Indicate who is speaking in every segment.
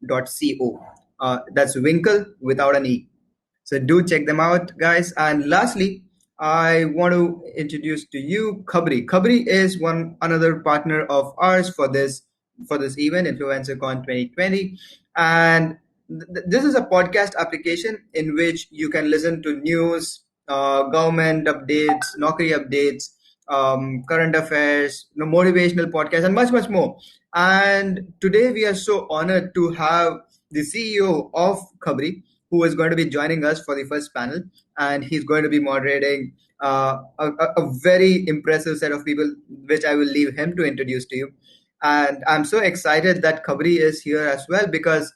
Speaker 1: That's Winkle without an E. So do check them out, guys. And lastly, I want to introduce to you Khabri. Khabri is one another partner of ours for this event, InfluencerCon 2020, and this is a podcast application in which you can listen to news, government updates, Naukri updates, current affairs, motivational podcasts, and much much more. And today we are so honored to have the CEO of Khabri, who is going to be joining us for the first panel, and he's going to be moderating a very impressive set of people, which I will leave him to introduce to you. And I'm so excited that Khabri is here as well because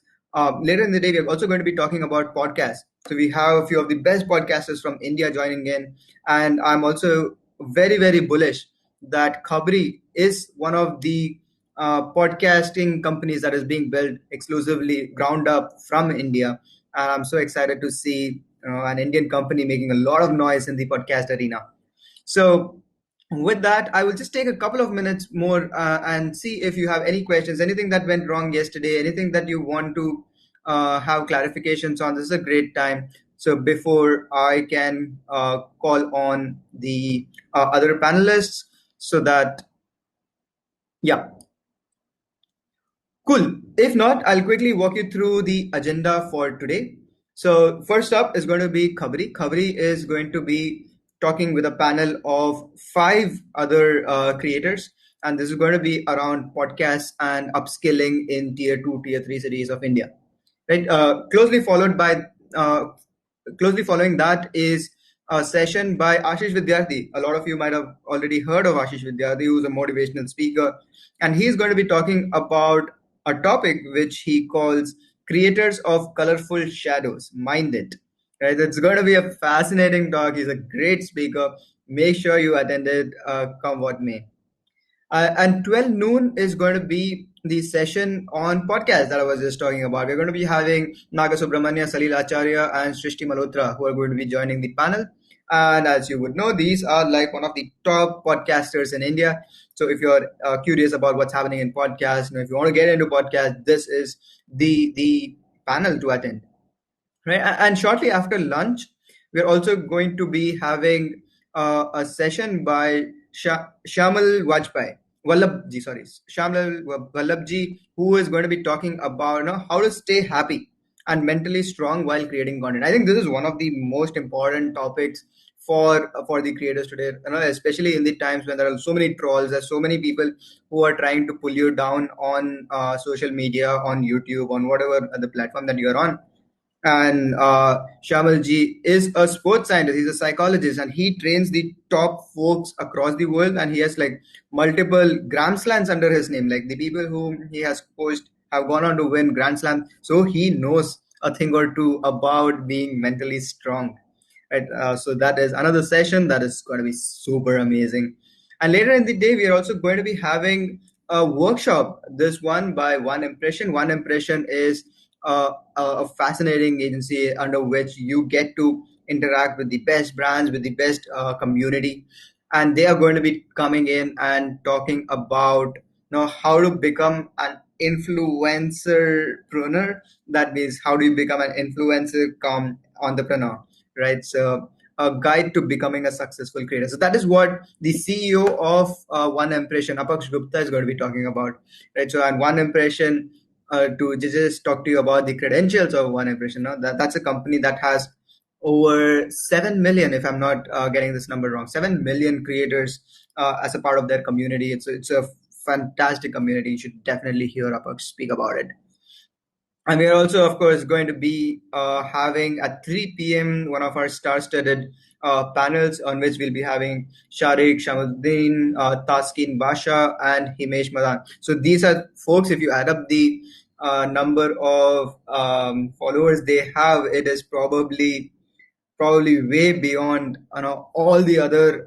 Speaker 1: later in the day, we're also going to be talking about podcasts. So we have a few of the best podcasters from India joining in. And I'm also very, very bullish that Khabri is one of the podcasting companies that is being built exclusively ground up from India. And I'm so excited to see an Indian company making a lot of noise in the podcast arena. So with that, I will just take a couple of minutes more and see if you have any questions, anything that went wrong yesterday, anything that you want to have clarifications on. This is a great time. So before I can call on the other panelists, so that, yeah, cool. If not, I'll quickly walk you through the agenda for today. So first up is going to be Khabri. Khabri is going to be talking with a panel of five other creators, and this is going to be around podcasts and upskilling in tier two, tier three cities of India. Right. Uh, closely following that is a session by Ashish Vidyarthi. A lot of you might have already heard of Ashish Vidyarthi, who's a motivational speaker, and he's going to be talking about a topic which he calls creators of colorful shadows. Mind it. Right. It's going to be a fascinating talk. He's a great speaker. Make sure you attend it, come what may. And 12 noon is going to be the session on podcast that I was just talking about. We're going to be having Naga Subramanya, Salil Acharya, and Srishti Malhotra, who are going to be joining the panel. And as you would know, these are like one of the top podcasters in India. So if you're curious about what's happening in podcasts, if you want to get into podcast, this is the panel to attend. Right. And shortly after lunch, we're also going to be having a session by Shamal Vajpayee. Vallabhji, sorry, Shamal Vallabhji, who is going to be talking about how to stay happy and mentally strong while creating content. I think this is one of the most important topics for the creators today, especially in the times when there are so many trolls, there's so many people who are trying to pull you down on social media, on YouTube, on whatever the platform that you're on. And Shamalji is a sports scientist. He's a psychologist, and he trains the top folks across the world. And he has like multiple Grand Slams under his name. Like the people whom he has coached have gone on to win Grand Slam. So he knows a thing or two about being mentally strong. Right. So that is another session that is going to be super amazing. And later in the day, we are also going to be having a workshop. This one by One Impression. One Impression is a fascinating agency under which you get to interact with the best brands, with the best community, and they are going to be coming in and talking about how to become an influencerpreneur. That means how do you become an influencer entrepreneur, right? So a guide to becoming a successful creator. So that is what the CEO of One Impression, Apaksh Gupta, is going to be talking about, right? So and One Impression, to just talk to you about the credentials of One Impression. That's a company that has over 7 million, if I'm not getting this number wrong, 7 million creators as a part of their community. It's a fantastic community. You should definitely hear Apak speak about it. And we are also, of course, going to be having at 3 p.m. one of our star-studded panels on which we'll be having Sharik Shamuddin, Taskin Basha, and Himesh Madan. So these are folks, if you add up the number of followers they have, it is probably way beyond all the other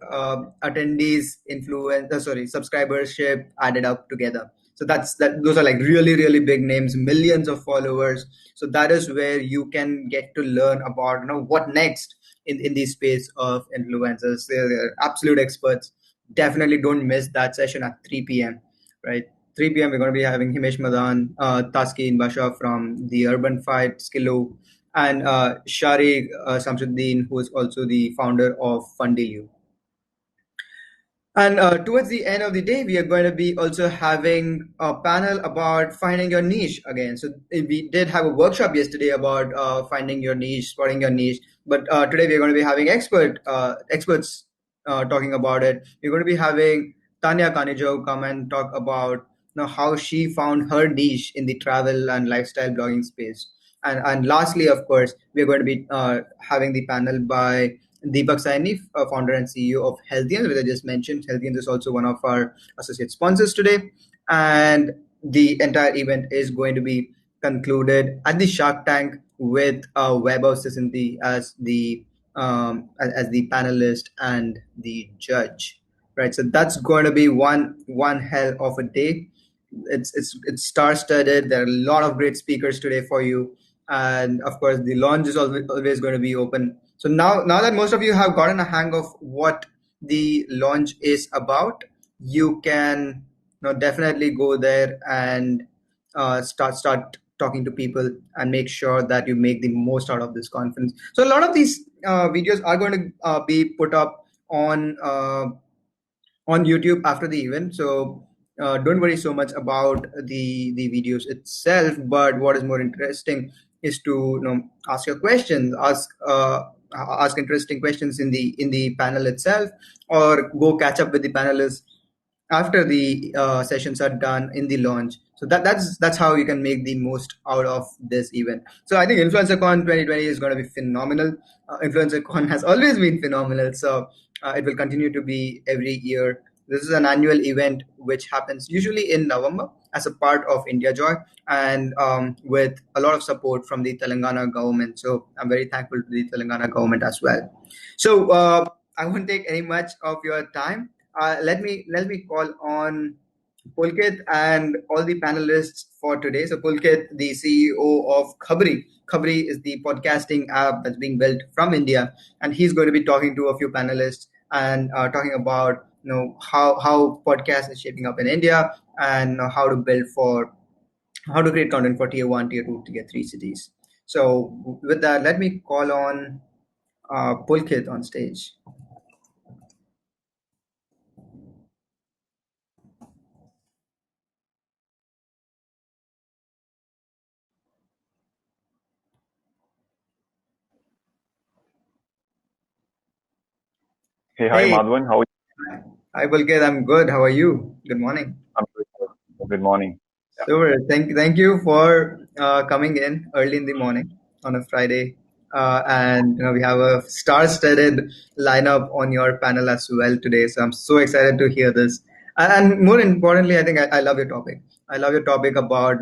Speaker 1: attendees subscribership added up together. So those are like really really big names, millions of followers. So that is where you can get to learn about what next in the space of influencers. They're absolute experts. Definitely don't miss that session at 3 p.m. right. 3 p.m. we're going to be having Himesh Madan, Taskin Basha from the Urban Fight, Skillo, and Shari Samsuddin, who is also the founder of Fundilu. And towards the end of the day, we are going to be also having a panel about finding your niche again. So we did have a workshop yesterday about finding your niche, spotting your niche. But today we are going to be having experts talking about it. We're going to be having Tanya Kanijo come and talk about how she found her niche in the travel and lifestyle blogging space. And lastly, of course, we're going to be having the panel by Deepak Saini, founder and CEO of Healthians, which I just mentioned. Healthians is also one of our associate sponsors today. And the entire event is going to be concluded at the Shark Tank with Vaibhav Sisanti as as the panelist and the judge. Right. So that's going to be one hell of a day. It's star-studded. There are a lot of great speakers today for you. And of course, the launch is always going to be open. So now that most of you have gotten a hang of what the launch is about, you can definitely go there and start talking to people and make sure that you make the most out of this conference. So a lot of these videos are going to be put up on YouTube after the event. So don't worry so much about the videos itself. But what is more interesting is to ask your questions, ask interesting questions in the panel itself, or go catch up with the panelists after the sessions are done in the launch. So that's how you can make the most out of this event. So I think InfluencerCon 2020 is going to be phenomenal. InfluencerCon has always been phenomenal, so it will continue to be every year. This is an annual event which happens usually in November as a part of India Joy, and with a lot of support from the Telangana government. So I'm very thankful to the Telangana government as well. So I won't take any much of your time. Let me call on Pulkit and all the panelists for today. So Pulkit, the CEO of Khabri. Khabri is the podcasting app that's being built from India, and he's going to be talking to a few panelists and talking about how podcast is shaping up in India, and how to create content for tier 1, tier 2, tier 3 cities. So with that, let me call on Pulkit on stage.
Speaker 2: Hey, hi, Madhavan. How are you?
Speaker 1: Hi, Pulkit. I'm good. How are you? Good morning.
Speaker 2: I'm good. Good morning.
Speaker 1: Super. Thank you for coming in early in the morning on a Friday. And we have a star-studded lineup on your panel as well today. So I'm so excited to hear this. And more importantly, I think I love your topic. I love your topic about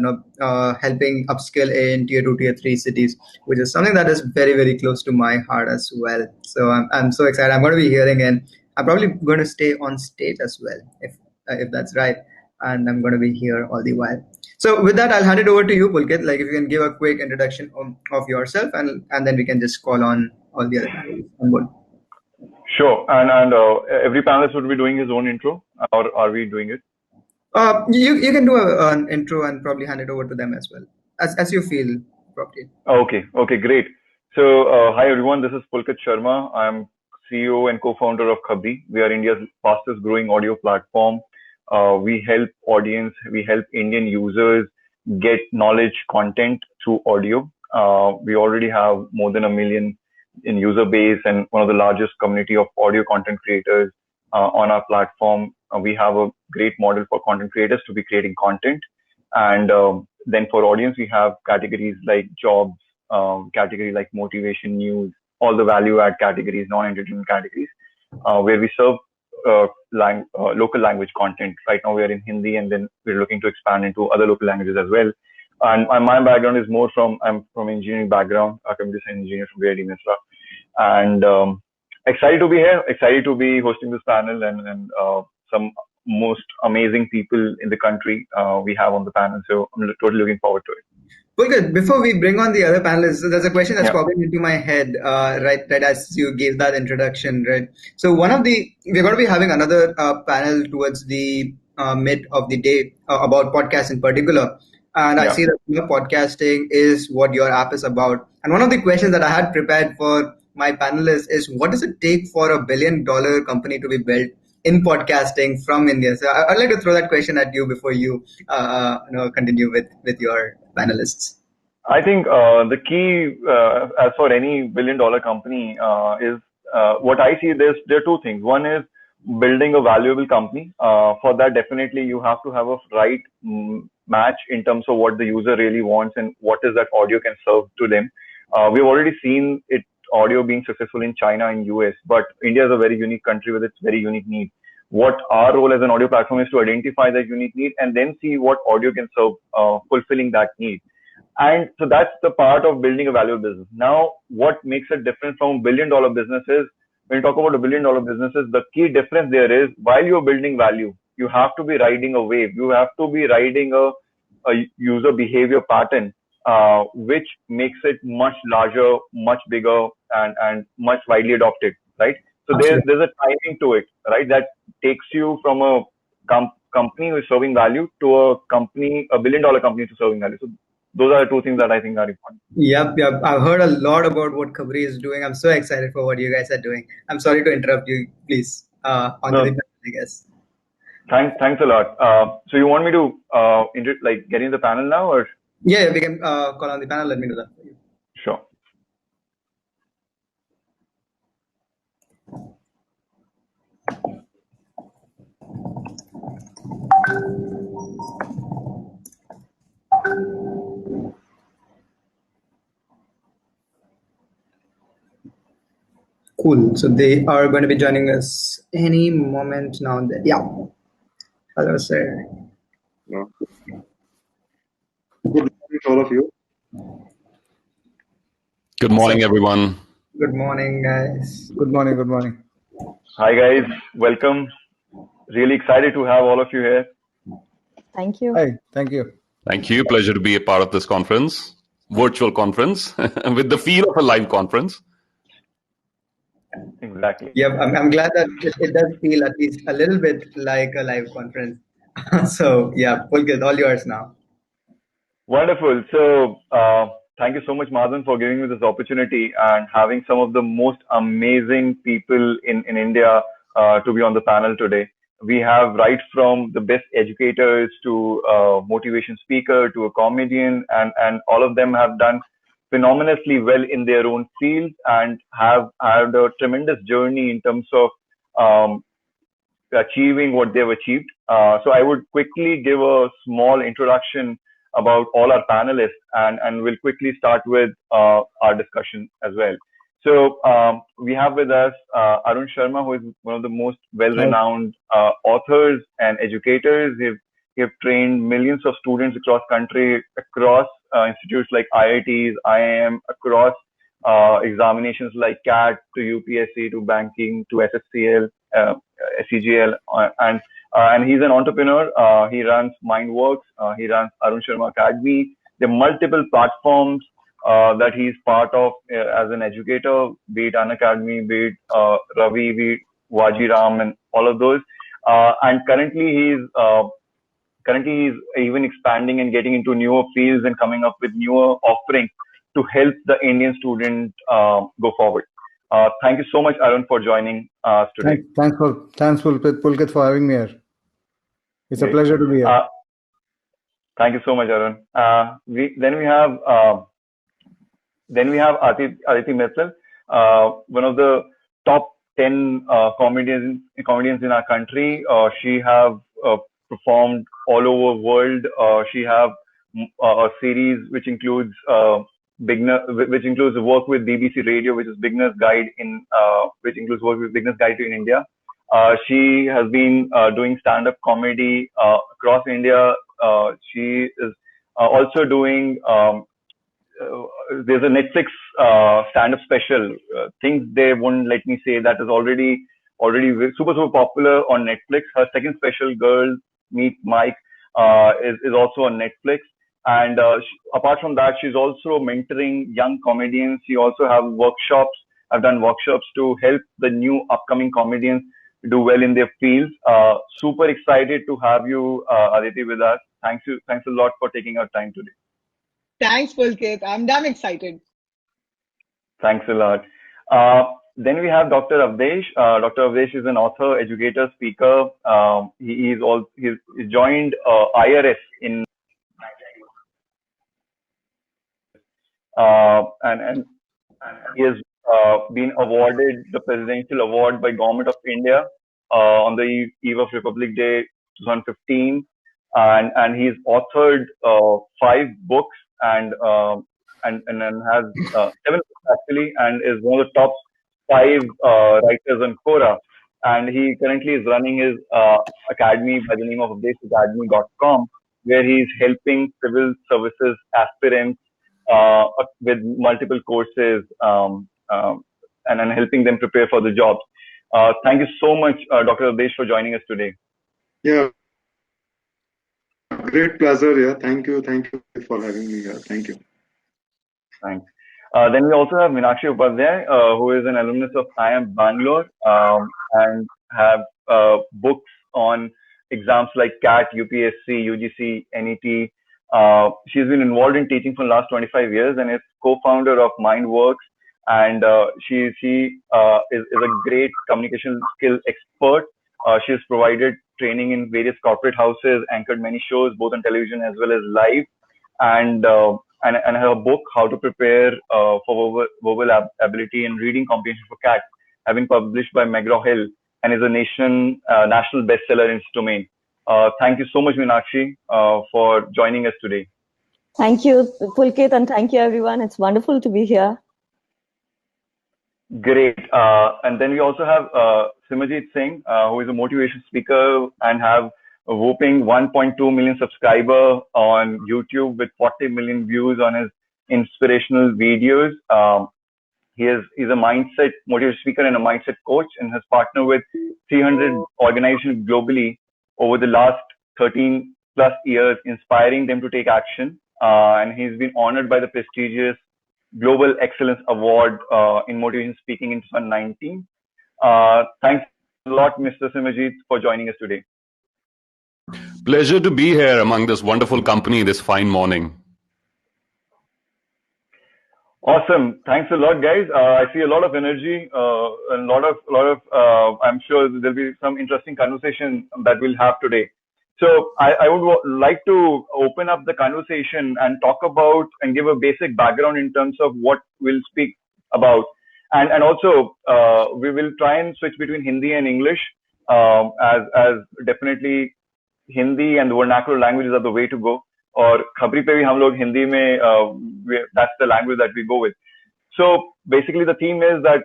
Speaker 1: helping upskill in tier 2, tier 3 cities, which is something that is very, very close to my heart as well. So I'm so excited. I'm going to be hearing, and I'm probably going to stay on stage as well, if that's right. And I'm going to be here all the while. So with that, I'll hand it over to you, Pulkit. Like, if you can give a quick introduction of yourself, and then we can just call on all the other panelists on board.
Speaker 2: Sure. And every panelist would be doing his own intro, or are we doing it?
Speaker 1: You can do an intro and probably hand it over to them as well, as you feel appropriate.
Speaker 2: Okay, great. So hi everyone, this is Pulkit Sharma. I'm CEO and co-founder of Khabri. We are India's fastest growing audio platform. We help Indian users get knowledge content through audio. We already have more than 1 million in user base and one of the largest community of audio content creators on our platform. We have a great model for content creators to be creating content. And then for audience, we have categories like jobs, category like motivation, news, all the value add categories, non-entertainment categories, where we serve local language content. Right now we are in Hindi, and then we're looking to expand into other local languages as well. And my background is I'm from engineering background, a computer science engineer from VIT Mesra. And excited to be here, excited to be hosting this panel, and some most amazing people in the country we have on the panel. So I'm totally looking forward to it.
Speaker 1: Well, good. Before we bring on the other panelists, there's a question that's popping into my head, right as you gave that introduction, right? So we're going to be having another panel towards the myth of the day about podcasts in particular. And I
Speaker 2: Yeah.
Speaker 1: see that podcasting is what your app is about. And one of the questions that I had prepared for my panelists is, what does it take for $1 billion company to be built in podcasting from India? So I'd like to throw that question at you before you, continue with your panelists.
Speaker 2: I think the key, as for any billion-dollar company, is what I see. There are two things. One is building a valuable company. For that, definitely you have to have a right match in terms of what the user really wants and what is that audio can serve to them. We've already seen it audio being successful in China and US, but India is a very unique country with its very unique need. What our role as an audio platform is to identify that unique need and then see what audio can serve, fulfilling that need. And so that's the part of building a valuable business. Now, what makes it different from $1 billion businesses? When you talk about $1 billion businesses, the key difference there is while you're building value, you have to be riding a wave. You have to be riding a user behavior pattern, which makes it much larger, much bigger, and much widely adopted, right? So there's a timing to it, right? That takes you from a company who is serving value to a $1 billion company to serving value. So those are the two things that I think are important.
Speaker 1: Yep. I've heard a lot about what Khabri is doing. I'm so excited for what you guys are doing. I'm sorry to interrupt you. Please, onto
Speaker 2: No,
Speaker 1: the panel, I guess.
Speaker 2: thanks a lot. So you want me to get in the panel now, or
Speaker 1: Yeah, we can call on the panel. Let me do that for you.
Speaker 2: sure?
Speaker 1: Cool. So they are going to be joining us any moment now. Yeah. Hello, sir.
Speaker 3: No. Good morning to all of you.
Speaker 4: Good morning, everyone.
Speaker 1: Good morning, guys.
Speaker 3: Good morning.
Speaker 2: Hi guys, welcome. Really excited to have all of you here.
Speaker 5: Thank you.
Speaker 3: Hi, thank you.
Speaker 4: Thank you. Pleasure to be a part of this conference, virtual conference, with the feel of a live conference.
Speaker 2: Exactly.
Speaker 1: Yeah, I'm glad that it does feel at least a little bit like a live conference. So yeah, Pulkit, all yours now.
Speaker 2: Wonderful. So thank you so much, Madan, for giving me this opportunity and having some of the most amazing people in India to be on the panel today. We have right from the best educators to a motivation speaker to a comedian, and all of them have done phenomenally well in their own fields and have had a tremendous journey in terms of achieving what they've achieved. So I would quickly give a small introduction about all our panelists, and we'll quickly start with our discussion as well. So we have with us Arun Sharma, who is one of the most well-renowned authors and educators. He have trained millions of students across country, across institutes like IITs, IIM, across examinations like CAT to UPSC to banking to SSCL, SCGL, and he's an entrepreneur. He runs Mindworks. He runs Arun Sharma Academy. There are multiple platforms that he's part of as an educator, be it Unacademy, be it Ravi, be it Vajiram, and all of those. And currently he's even expanding and getting into newer fields and coming up with newer offerings to help the Indian student go forward. Thank you so much, Arun, for joining us today.
Speaker 3: Thanks, Pulkit, for having me here. It's a pleasure to be here.
Speaker 2: Thank you so much, Arun. Then we have Aditi Mittal, one of the top 10 comedians in our country. She have performed all over the world. She have a series which includes work with BBC Radio, which is Beginner's Guide which includes work with Beginner's Guide in India. She has been doing stand-up comedy across India. She is also doing. There's a Netflix stand-up special. Things they wouldn't let me say that is already super popular on Netflix. Her second special, Girls Meet Mike, is also on Netflix. And apart from that, she's also mentoring young comedians. She also have workshops. I've done workshops to help the new upcoming comedians do well in their fields. Super excited to have you, Aditi, with us. Thanks a lot for taking our time today.
Speaker 6: Thanks, Pulkit. I'm damn excited.
Speaker 2: Thanks a lot. Then we have Dr. Avdesh. Dr. Avdesh is an author, educator, speaker. He's joined IRS in and he has been awarded the Presidential Award by Government of India on the eve of Republic Day 2015, and he's authored 5 books and has 7 books actually, and is one of the top 5 writers on Quora. And he currently is running his academy by the name of avdeshacademy.com, where he's helping civil services aspirants with multiple courses and helping them prepare for the jobs. Thank you so much, Dr. Avdesh, for joining us today.
Speaker 7: Yeah, great pleasure. Yeah, thank you for having me here. Thank you.
Speaker 2: Thanks. Then we also have Meenakshi Upadhyay, who is an alumnus of IIM Bangalore and have books on exams like CAT, UPSC, UGC, NET. She's been involved in teaching for the last 25 years and is co-founder of MindWorks. And she is a great communication skill expert. She has provided training in various corporate houses, anchored many shows, both on television as well as live. And her book, How to Prepare for Verbal Ability and Reading Comprehension for CAT, have been published by McGraw-Hill and is a national bestseller in its domain. Thank you so much, Meenakshi, for joining us today.
Speaker 5: Thank you, Pulkit, and thank you, everyone. It's wonderful to be here.
Speaker 2: Great. And then we also have Simajit Singh, who is a motivation speaker and have a whopping 1.2 million subscriber on YouTube with 40 million views on his inspirational videos. He's a mindset motivation speaker and a mindset coach, and has partnered with 300 organizations globally over the last 13 plus years, inspiring them to take action. And he's been honored by the prestigious Global Excellence Award in Motivation Speaking in 2019. Thanks a lot, Mr. Simajit, for joining us today.
Speaker 4: Pleasure to be here among this wonderful company this fine morning.
Speaker 2: Awesome. Thanks a lot, guys. I see a lot of energy and a lot of I'm sure there'll be some interesting conversation that we'll have today. So I would like to open up the conversation and talk about and give a basic background in terms of what we'll speak about. And also, we will try and switch between Hindi and English, as definitely Hindi and the vernacular languages are the way to go. Or Khabri pe bhi hum log Hindi mein, that's the language that we go with. So basically the theme is that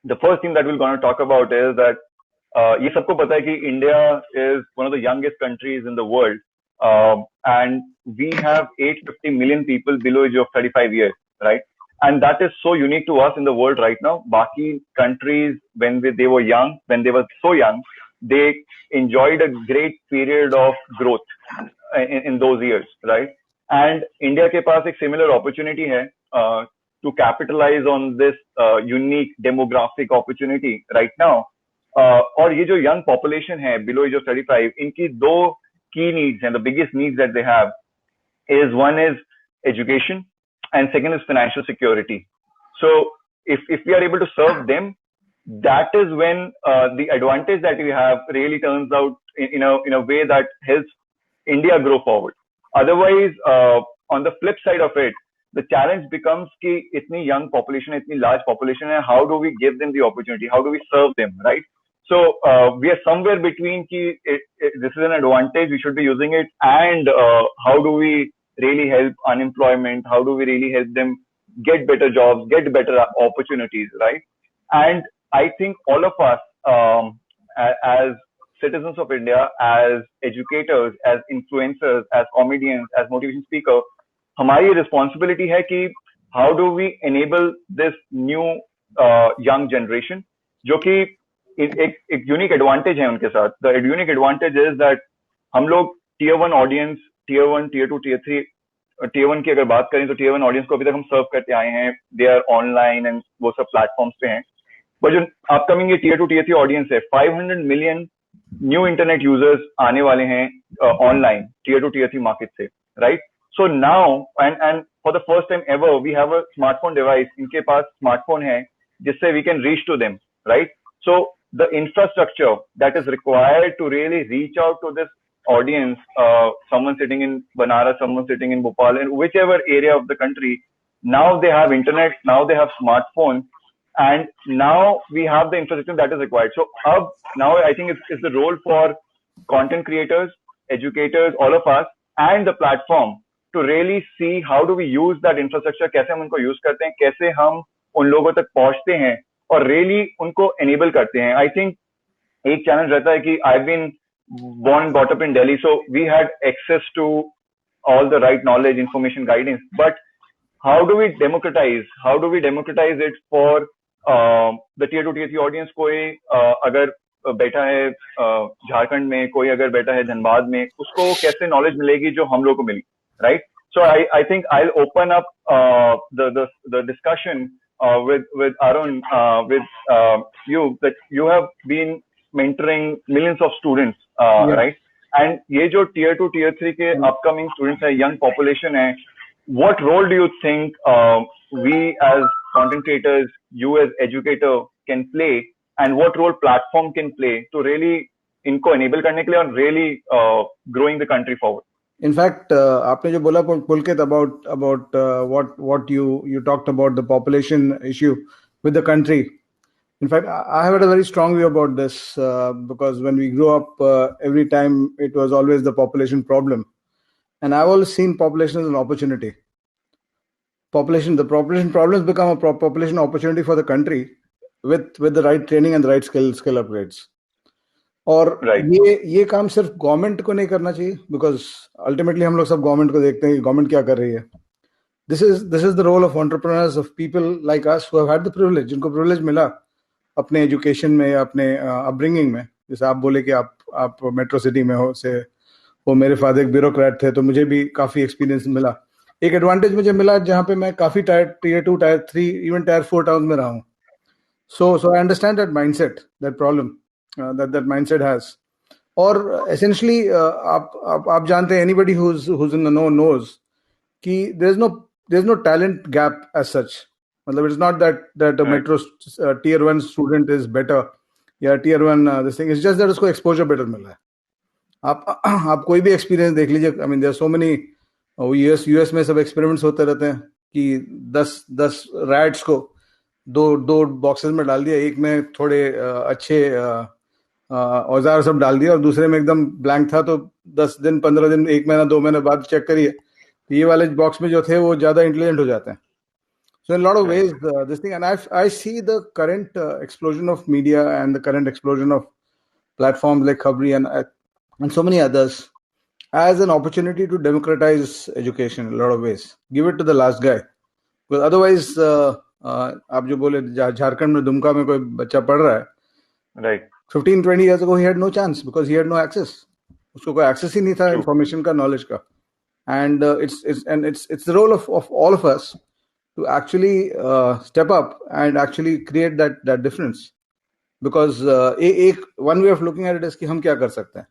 Speaker 2: the first thing that we're going to talk about is that ये सबको पता है कि India is one of the youngest countries in the world, and we have 850 million people below age of 35 years, right? And that is so unique to us in the world right now. Baki countries, when they were young, when they were so young, they enjoyed a great period of growth in those years, right? And India के पास एक similar opportunity है to capitalize on this unique demographic opportunity right now. और ये जो young population है below age of 35, इनकी दो key needs हैं, the biggest needs that they have is one is education and second is financial security. So if we are able to serve them, that is when the advantage that we have really turns out in a way that helps India grow forward. Otherwise, on the flip side of it, the challenge becomes कि इतनी young population, इतनी large population है, how do we give them the opportunity? How do we serve them, right? So we are somewhere between कि this is an advantage, we should be using it, and how do we really help unemployment? How do we really help them get better jobs, get better opportunities, right? And I think all of us, as citizens of India, as educators, as influencers, as comedians, as motivation speakers, हमारी responsibility है कि how do we enable this new young generation, जो कि एक unique advantage है उनके साथ. The unique advantage is that हम लोग tier 1 audience, tier 1, tier 2, tier 3, tier 1 की अगर बात करें तो tier 1 audience को अभी तक हम serve करते आए हैं. They are online and वो सब platforms पे हैं. but जो upcoming ये tier 2 tier 3 audience है, 500 million new internet users आने वाले हैं online tier 2 tier 3 market से, right? So now and for the first time ever we have a smartphone device, इनके पास smartphone है जिससे we can reach to them, right? So the infrastructure that is required to really reach out to this audience, someone sitting in Banaras, someone sitting in Bhopal, in whichever area of the country, now they have internet, now they have smartphones, and now we have the infrastructure that is required. So now I think it's the role for content creators, educators, all of us, and the platform to really see how do we use that infrastructure, कैसे हम उनको use करते हैं, कैसे हम उन लोगों तक पहुंचते हैं और really उनको enable करते हैं. I think एक challenge रहता है कि I've been born and brought up in Delhi, so we had access to all the right knowledge, information, guidance. But how do we democratize? How do we democratize it for the tier 2, tier 3 audience? कोई अगर बैठा है झारखंड में, कोई अगर बैठा है धनबाद में, उसको कैसे knowledge मिलेगी जो हम लोगों को मिली, right? So I think I'll open up the discussion with Arun, with you, that you have been mentoring millions of students, right? And ये जो tier 2, tier 3 के upcoming students है, young population है, what role do you think we as content creators, you as educator can play, and what role platform can play to really इनको enable करने के लिए और really growing the country forward?
Speaker 3: In fact, आपने जो बोला Pulkit about what you talked about the population issue with the country. In fact, I have had a very strong view about this because when we grew up, every time it was always the population problem, and I've always seen population as an opportunity. The population problems become a population opportunity for the country with the right training and the right skill upgrades. और ये काम सिर्फ government को नहीं करना चाहिए, because ultimately हम लोग सब गवर्नमेंट को देखते हैं कि गवर्नमेंट क्या कर रही है. This is the role of entrepreneurs, of people like us who have had the privilege, जिनको प्रिविलेज मिला अपने एजुकेशन में या अपने अपब्रिंगिंग में. जैसे आप बोले कि आप मेट्रो सिटी में हो से, वो मेरे फादर एक ब्यूरोक्रेट थे, तो मुझे भी काफी एक्सपीरियंस मिला. एक एडवांटेज मुझे मिला जहाँ पे मैं काफी tier 2, tier 3, even tier 4 town में रहा हूँ. So I understand that mindset, that problem that mindset has. और essentially आप जानते हैं, anybody who's in the know knows कि there's no talent gap as such. मतलब it's not that a metro tier 1 student is better या tier 1 this thing. It's just that उसको exposure better मिला है. आप कोई भी experience देख लीजिए. I mean there are so many US में सब experiments होते रहते हैं कि 10 rats को दो बॉक्सेस में डाल दिया, एक में थोड़े अच्छे औजार सब डाल दिया और दूसरे में एकदम ब्लैंक था. तो 10 दिन 15 दिन 1 महीना 2 महीने बाद चेक करिए, तो ये वाले बॉक्स में जो थे वो ज्यादा इंटेलिजेंट हो जाते हैं. So in lot of ways this thing, and I see the current explosion of media and the current explosion of platforms like Khabri and so many others as an opportunity to democratize education in a lot of ways. Give it to the last guy, because otherwise आप जो बोले झारखंड में दुमका में कोई बच्चा पढ़ रहा है,
Speaker 2: right,
Speaker 3: 15-20 years ago he had no chance because he had no access. उसको कोई access ही नहीं था information का, knowledge का. And it's the role of all of us to actually step up and actually create that difference, because one way of looking at it is कि हम क्या कर सकते हैं.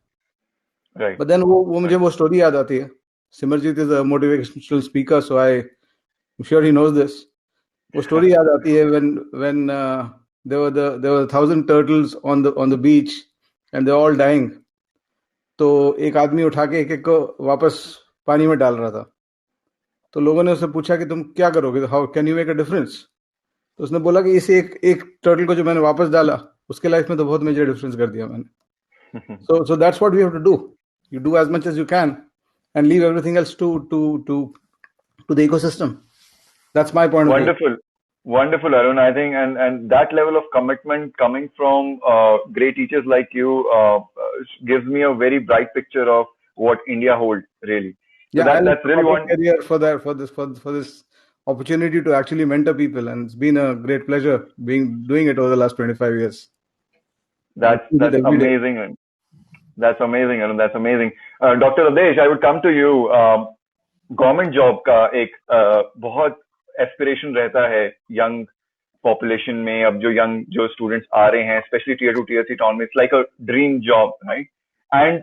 Speaker 2: right.
Speaker 3: But then वो मुझे वो story याद आती है. Simarjit is a motivational speaker, so I'm sure he knows this. वो story याद आती है when there were 1,000 turtles on the beach and they're all dying. तो एक आदमी उठा के एक को वापस पानी में डाल रहा था. तो लोगों ने उससे पूछा कि तुम क्या करोगे, how can you make a difference. तो उसने बोला कि इस एक टर्टल को जो मैंने वापस डाला, उसके लाइफ में तो बहुत मेजर डिफरेंस कर दिया मैंने. So that's what we have to do. You do as much as you can and leave everything else to the ecosystem. That's my point of view.
Speaker 2: Wonderful, Arun. I think, and that level of commitment coming from great teachers like you gives me a very bright picture of what India holds, really. So
Speaker 3: yeah,
Speaker 2: that's really one
Speaker 3: career for this opportunity to actually mentor people, and it's been a great pleasure doing it over the last 25 years.
Speaker 2: That's amazing. That's amazing, Arun. That's amazing. Dr. Adesh, I would come to you. Government job का एक बहुत aspiration रहता है young population में अब जो young जो students आ रहे हैं, स्पेशली टीयर 2 टीयर 3 टाउन में, it's like a dream job, right? And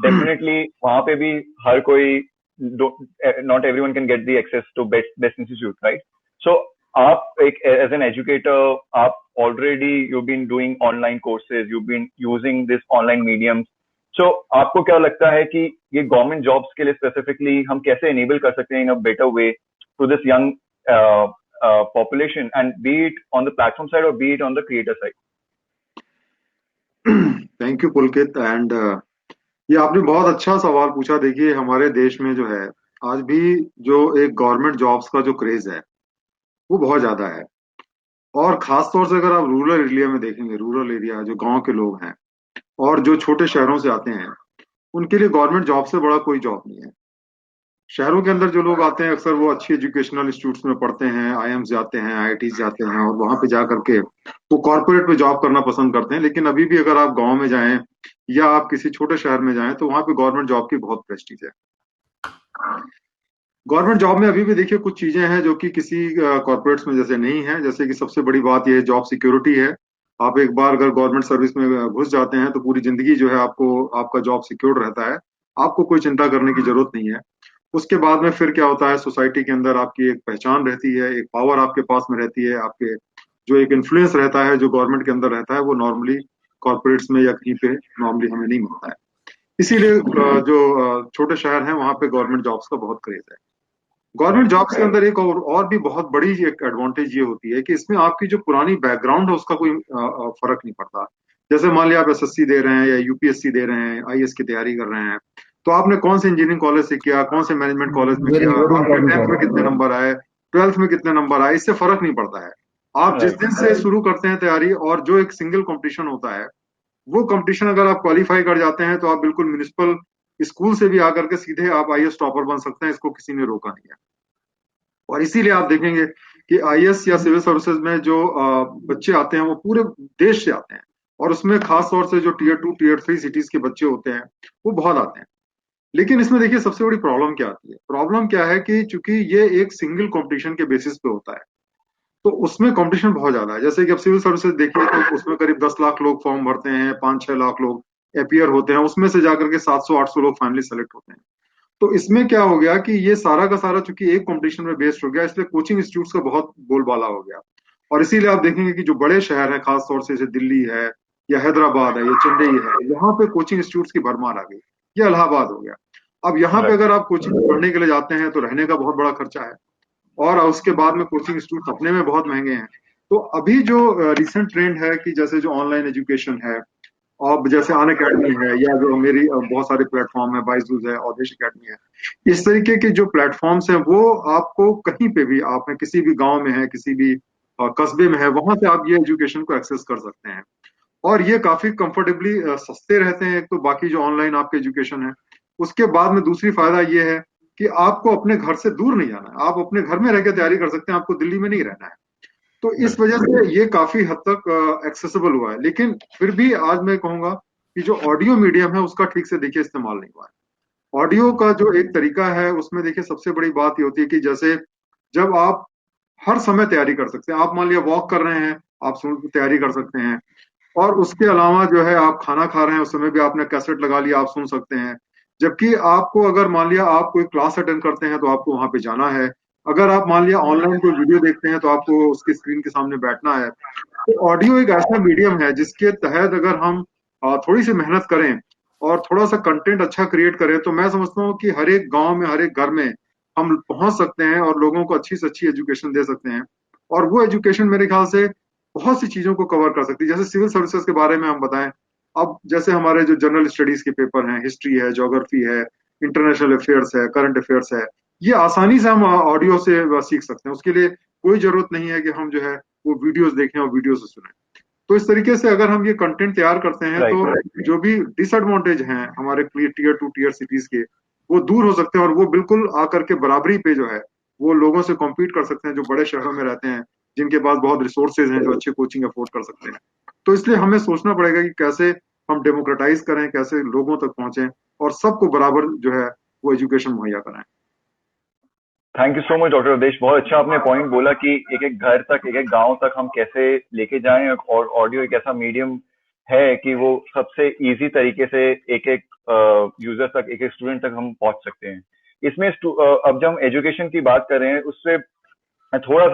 Speaker 2: definitely वहां पे भी हर कोई, not everyone can get the access to best institute, right? So आप एक एज एन एजुकेटर, आप already you been doing online courses, you been using this online mediums. So आपको क्या लगता है कि ये गवर्नमेंट जॉब्स के लिए स्पेसिफिकली हम कैसे एनेबल कर सकते हैं in a better way to this young population, and be it on the platform side or be it on the creator side?
Speaker 7: Thank you Pulkit and ये आपने बहुत अच्छा सवाल पूछा. देखिए हमारे देश में जो है आज भी जो एक गवर्नमेंट जॉब्स का जो क्रेज है वो बहुत ज्यादा है. और खास तौर से अगर आप रूरल एरिया में देखेंगे, रूरल एरिया जो गांव के लोग हैं और जो छोटे शहरों से आते हैं, उनके लिए गवर्नमेंट जॉब से बड़ा कोई जॉब नहीं है. शहरों के अंदर जो लोग आते हैं अक्सर वो अच्छी एजुकेशनल इंस्टीट्यूट्स में पढ़ते हैं, आईएम्स जाते हैं, आईआईटी जाते हैं और वहां पे जा करके वो कॉर्पोरेट में जॉब करना पसंद करते हैं. लेकिन अभी भी अगर आप गांव में जाएं या आप किसी छोटे शहर में जाएं तो वहां पे गवर्नमेंट जॉब की बहुत प्रेस्टीज है. गवर्नमेंट जॉब में अभी भी देखिए कुछ चीजें हैं जो कि किसी कॉर्पोरेट्स में जैसे नहीं है. जैसे कि सबसे बड़ी बात यह जॉब सिक्योरिटी है. आप एक बार अगर गवर्नमेंट सर्विस में घुस जाते हैं तो पूरी जिंदगी जो है आपको आपका जॉब सिक्योर रहता है, आपको कोई चिंता करने की जरूरत नहीं है. उसके बाद में फिर क्या होता है, सोसाइटी के अंदर आपकी एक पहचान रहती है, एक पावर आपके पास में रहती है, आपके जो एक इन्फ्लुएंस रहता है जो गवर्नमेंट के अंदर रहता है वो नॉर्मली कॉर्पोरेट्स में या कहीं पे नॉर्मली हमें नहीं मिलता है. इसीलिए जो छोटे शहर हैं वहां पे गवर्नमेंट जॉब्स का बहुत क्रेज है. गवर्नमेंट जॉब्स के अंदर एक और भी बहुत बड़ी एक एडवांटेज ये होती है कि इसमें आपकी जो पुरानी बैकग्राउंड है उसका कोई फर्क नहीं पड़ता. जैसे मान लिया आप एसएससी दे रहे हैं या यूपीएससी दे रहे हैं, आईएएस की तैयारी कर रहे हैं, तो आपने कौन से इंजीनियरिंग कॉलेज से किया, कौन से मैनेजमेंट कॉलेज में किया, आपके 10th में कितने नंबर आए, 12th में कितने नंबर आए, इससे फर्क नहीं पड़ता है. आप जिस दिन से शुरू करते हैं तैयारी और जो एक सिंगल कंपटीशन होता है वो कंपटीशन अगर आप क्वालिफाई कर जाते हैं तो आप बिल्कुल म्युनिसिपल स्कूल से भी आकर के सीधे आप आईएएस टॉपर बन सकते हैं. इसको किसी ने रोका नहीं है. और इसीलिए आप देखेंगे कि आईएएस या सिविल सर्विसेज में जो बच्चे आते हैं वो पूरे देश से आते हैं और उसमें खास तौर से जो टीयर 2 टीयर 3 सिटीज के बच्चे होते हैं वो बहुत आते हैं. लेकिन इसमें देखिए सबसे बड़ी प्रॉब्लम क्या आती है. प्रॉब्लम क्या है कि चूंकि ये एक सिंगल कंपटीशन के बेसिस पे होता है तो उसमें कंपटीशन बहुत ज्यादा है. जैसे कि अब सिविल सर्विसेज देखिए तो उसमें करीब 10 लाख लोग फॉर्म भरते हैं, 5-6 लाख लोग अपियर होते हैं, उसमें से जाकर के 700-800 लोग फाइनली सेलेक्ट होते हैं. तो इसमें क्या हो गया कि ये सारा का सारा चूंकि एक कंपटीशन में बेस्ड हो गया इसलिए कोचिंग इंस्टीट्यूट्स का बहुत बोलबाला हो गया. और इसीलिए आप देखेंगे कि जो बड़े शहर हैं खास तौर से जैसे दिल्ली है या हैदराबाद है या चेन्नई है, यहाँ पे कोचिंग इंस्टीट्यूट्स की भरमार आ गई. या इलाहाबाद हो गया. अब यहाँ पे अगर आप कोचिंग पढ़ने के लिए जाते हैं तो रहने का बहुत बड़ा खर्चा है और उसके बाद में कोचिंग इंस्टीट्यूट अपने में बहुत महंगे हैं. तो अभी जो रिसेंट ट्रेंड है कि जैसे जो ऑनलाइन एजुकेशन है और जैसे अन अकेडमी है या जो मेरी बहुत सारे प्लेटफॉर्म है, बाइजूस है, ऑदेश अकेडमी है, इस तरीके के जो प्लेटफॉर्म्स हैं वो आपको कहीं पे भी, आप हैं किसी भी गांव में है, किसी भी कस्बे में है, वहां से आप ये एजुकेशन को एक्सेस कर सकते हैं. और ये काफी कंफर्टेबली सस्ते रहते हैं. एक तो बाकी जो ऑनलाइन आपके एजुकेशन है, उसके बाद में दूसरी फायदा ये है कि आपको अपने घर से दूर नहीं जाना है, आप अपने घर में रह के तैयारी कर सकते हैं, आपको दिल्ली में नहीं रहना है. तो इस वजह से ये काफी हद तक एक्सेसिबल हुआ है. लेकिन फिर भी आज मैं कहूंगा कि जो ऑडियो मीडियम है उसका ठीक से देखिए इस्तेमाल नहीं हुआ है. ऑडियो का जो एक तरीका है उसमें देखिए सबसे बड़ी बात ये होती है कि जैसे जब आप हर समय तैयारी कर सकते हैं, आप मान लिया वॉक कर रहे हैं, आप तैयारी कर सकते हैं. और उसके अलावा जो है आप खाना खा रहे हैं उस समय भी आपने कैसेट लगा लिया, आप सुन सकते हैं. जबकि आपको अगर मान लिया आप कोई क्लास अटेंड करते हैं तो आपको वहां पे जाना है. अगर आप मान लिया ऑनलाइन कोई वीडियो देखते हैं तो आपको उसकी स्क्रीन के सामने बैठना है. तो ऑडियो एक ऐसा मीडियम है जिसके तहत अगर हम थोड़ी सी मेहनत करें और थोड़ा सा कंटेंट अच्छा क्रिएट करें तो मैं समझता हूँ कि हर एक गांव में, हर एक घर में हम पहुंच सकते हैं और लोगों को अच्छी से अच्छी एजुकेशन दे सकते हैं. और वो एजुकेशन मेरे ख्याल से बहुत सी चीजों को कवर कर सकती है. जैसे सिविल सर्विसेज के बारे में हम बताएं, अब जैसे हमारे जो जनरल स्टडीज के पेपर हैं, हिस्ट्री है, ज्योग्राफी है, इंटरनेशनल अफेयर्स है, करंट अफेयर्स है, ये आसानी से हम ऑडियो से सीख सकते हैं. उसके लिए कोई जरूरत नहीं है कि हम जो है वो वीडियोस देखें और वीडियो से सुने. तो इस तरीके से अगर हम ये कंटेंट तैयार करते हैं तो जो भी डिसएडवांटेज हैं हमारे टीयर 2 टीयर सिटीज के, वो दूर हो सकते हैं और वो बिल्कुल आकर के बराबरी पे जो है वो लोगों से कॉम्पीट कर सकते हैं जो बड़े शहरों में रहते हैं, जिनके पास बहुत रिसोर्सेज हैं, जो अच्छे कोचिंग अफोर्ड कर सकते हैं. तो इसलिए हमें सोचना पड़ेगा कि कैसे हम डेमोक्रेटाइज करें, कैसे लोगों तक पहुंचे और सबको बराबर जो है वो एजुकेशन मुहैया कराएं.
Speaker 2: Thank you so much doctor Awadhesh, बहुत अच्छा आपने पॉइंट बोला कि एक एक घर तक, एक एक गांव तक हम कैसे लेके जाएं, और ऑडियो एक ऐसा मीडियम है कि वो सबसे इजी तरीके से एक एक यूजर तक, एक एक स्टूडेंट तक हम पहुंच सकते हैं। इसमें अब जब हम एजुकेशन की बात कर रहे हैं, उससे मैं थोड़ा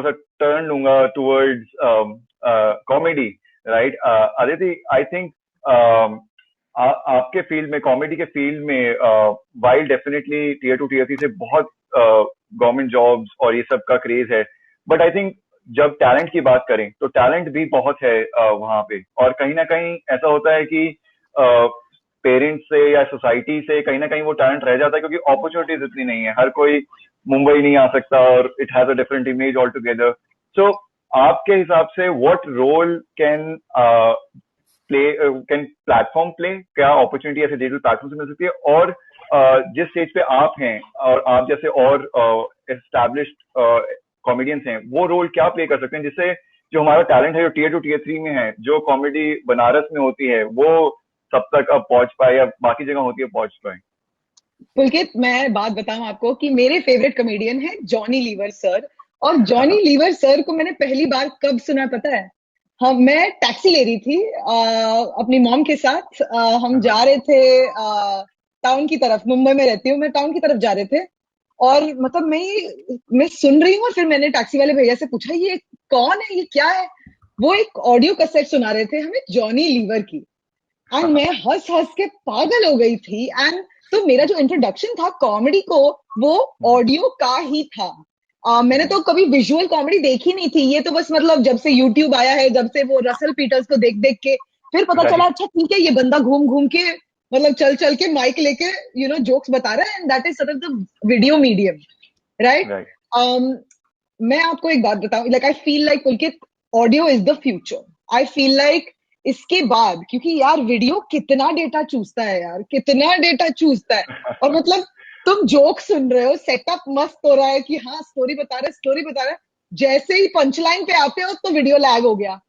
Speaker 2: सा टर्न लूंगा towards comedy, right Aditi? I think आपके फील्ड में, कॉमेडी के फील्ड में, वाइल डेफिनेटली टीयर 2 टीयर 3 से बहुत गवर्नमेंट जॉब्स और ये सब का क्रेज है, बट आई थिंक जब टैलेंट की बात करें तो टैलेंट भी बहुत है वहां पे, और कहीं ना कहीं ऐसा होता है कि पेरेंट्स से या सोसाइटी से कहीं ना कहीं वो टैलेंट रह जाता है, क्योंकि अपॉर्चुनिटीज इतनी नहीं है, हर कोई मुंबई नहीं आ सकता, और it has a different image all together. So आपके हिसाब से what role can can platform play, क्या अपॉर्चुनिटी ऐसे डिजिटल प्लेटफॉर्म से मिल सकती है? और जिस स्टेज पे आप हैं और आप जैसे और एस्टैब्लिश्ड कॉमेडियंस हैं, वो रोल क्या प्ले कर सकते हैं जिससे जो हमारा टैलेंट है, जो टीयर 2 टीयर 3 में है, जो कॉमेडी बनारस में होती है, वो सब तक अब पहुंच पाए या बाकी जगह होती है पहुंच पाए?
Speaker 6: पुलकित, मैं बात बताऊं आपको कि मेरे फेवरेट कॉमेडियन है जॉनी लीवर सर। और जॉनी लीवर सर को मैंने पहली बार कब सुना पता है? मैं टैक्सी ले रही थी अपनी मॉम के साथ। हम जा रहे थे टाउन की तरफ, मुंबई में रहती हूँ मैं, टाउन की तरफ जा रहे थे। और मतलब मैं सुन रही हूँ, और फिर मैंने टैक्सी वाले भैया से पूछा ये कौन है, ये क्या है? वो एक ऑडियो कैसेट सुना रहे थे हमें जॉनी लीवर की, एंड मैं हंस हंस के पागल हो गई थी। एंड तो मेरा जो इंट्रोडक्शन था कॉमेडी को, वो ऑडियो का ही था। मैंने तो कभी विजुअल कॉमेडी देखी नहीं थी, ये तो बस मतलब जब से यूट्यूब आया है, जब से वो रसल पीटर्स को देख देख के फिर पता चला अच्छा ठीक है, ये बंदा घूम घूम के मतलब चल चल के माइक लेके जोक्स बता रहा है, and that is sort of the video medium, right? मैं आपको एक बात बताऊं, like I feel like Pulkit, audio is the future. I feel like इसके बाद, क्योंकि यार वीडियो कितना डेटा चूसता है यार, कितना डेटा चूसता है। और मतलब तुम जोक सुन रहे हो, सेटअप मस्त हो रहा है कि हाँ स्टोरी बता रहे, जैसे ही पंच लाइन पे आते हो तो वीडियो लैग हो गया।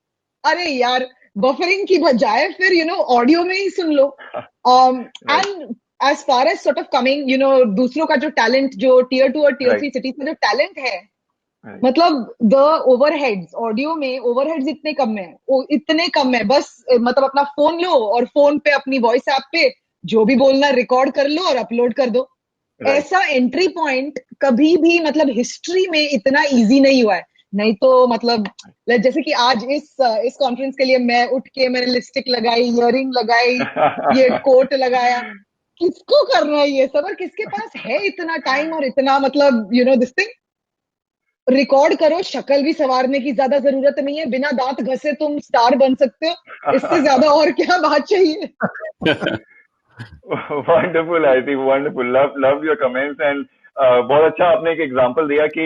Speaker 6: अरे यार, बफरिंग की बजाय फिर ऑडियो में ही सुन लो। And as far as sort of coming दूसरों का जो टैलेंट, जो टीयर 2 और टीयर 3 सिटीज में जो टैलेंट है, मतलब द ओवरहेड्स, ऑडियो में ओवरहेड्स इतने कम है, बस मतलब अपना फोन लो और फोन पे अपनी वॉइस ऐप पे जो भी बोलना रिकॉर्ड कर लो और अपलोड कर दो। ऐसा एंट्री पॉइंट कभी भी मतलब हिस्ट्री में इतना इजी नहीं हुआ है। नहीं तो मतलब जैसे कि आज इस कॉन्फ्रेंस के लिए मैं उठ के मैंने लिपस्टिक लगाई, इयररिंग लगाई, ये कोट लगाया, किसको करना है ये सब? और किसके पास है इतना टाइम और इतना मतलब दिस थिंग? रिकॉर्ड करो, शक्ल भी संवारने की ज्यादा जरूरत नहीं है, बिना दांत घसे तुम स्टार बन सकते हो, इससे ज्यादा और क्या बात चाहिए?
Speaker 2: Wonderful, I think wonderful, love your comments. And बहुत अच्छा आपने एक एग्जांपल दिया कि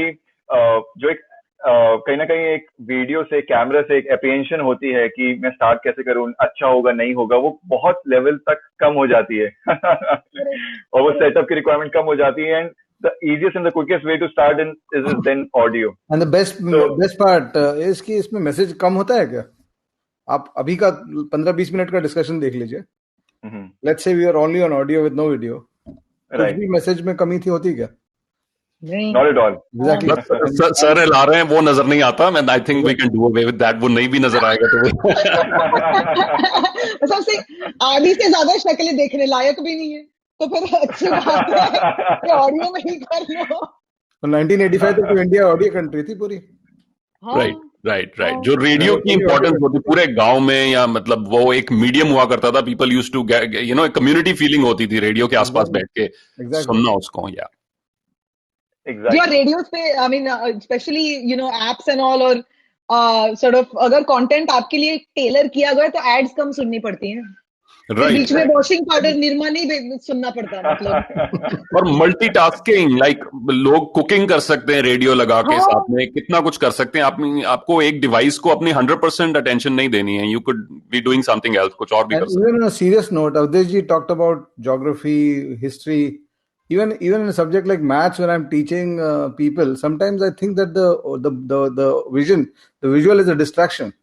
Speaker 2: जो एक कहीं ना कहीं एक वीडियो से, कैमरा से एक एप्रीहेंशन होती है कि मैं स्टार्ट कैसे करूं, अच्छा होगा नहीं होगा, वो बहुत लेवल तक कम हो जाती है और वो सेटअप की रिक्वायरमेंट कम हो जाती है। And the easiest and the quickest way to start is then audio.
Speaker 3: And the best part is कि इसमें मैसेज कम होता है क्या? आप अभी का 15-20 मिनट का डिस्कशन देख लीजिए। Let's say we are only on audio with no video. कुछ भी मैसेज में कमी होती क्या?
Speaker 6: नहीं,
Speaker 2: not at all.
Speaker 3: Exactly.
Speaker 4: Sir ला रहे हैं, वो नजर नहीं आता। मैं I think we can do away with that. वो नहीं भी नजर आएगा तो
Speaker 6: सबसे आधी से ज्यादा शक्लें देखने लायक भी नहीं है, तो फिर अच्छी बात है कि ऑडियो में ही कर लो।
Speaker 3: 1985 तक तो इंडिया ऑडियो कंट्री थी पूरी।
Speaker 4: राइट। जो रेडियो की इंपॉर्टेंस होती पूरे गांव में, या मतलब वो एक मीडियम हुआ करता था, people use to get community feeling होती थी रेडियो के आसपास बैठ के सुनना उसको। या
Speaker 6: जो रेडियोस पे, I mean specially apps and all, और सॉर्ट ऑफ अगर कंटेंट आपके लिए टेलर किया गया तो एड्स कम सुननी पड़ती हैं। बीच में वॉशिंग पाउडर, निरमा नहीं सुनना पड़ता मतलब।
Speaker 4: और मल्टीटास्किंग, लाइक लोग कुकिंग कर सकते हैं रेडियो लगा के, साथ में कितना कुछ कर सकते हैं। आपको एक डिवाइस को अपनी 100% अटेंशन नहीं देनी है। You could be doing something else, कुछ और भी कर सकते हैं।
Speaker 3: Even on a serious note, Avdesh ji talked about geography, history, even in a subject like maths. When I'm teaching people, sometimes I think that the visual is a distraction.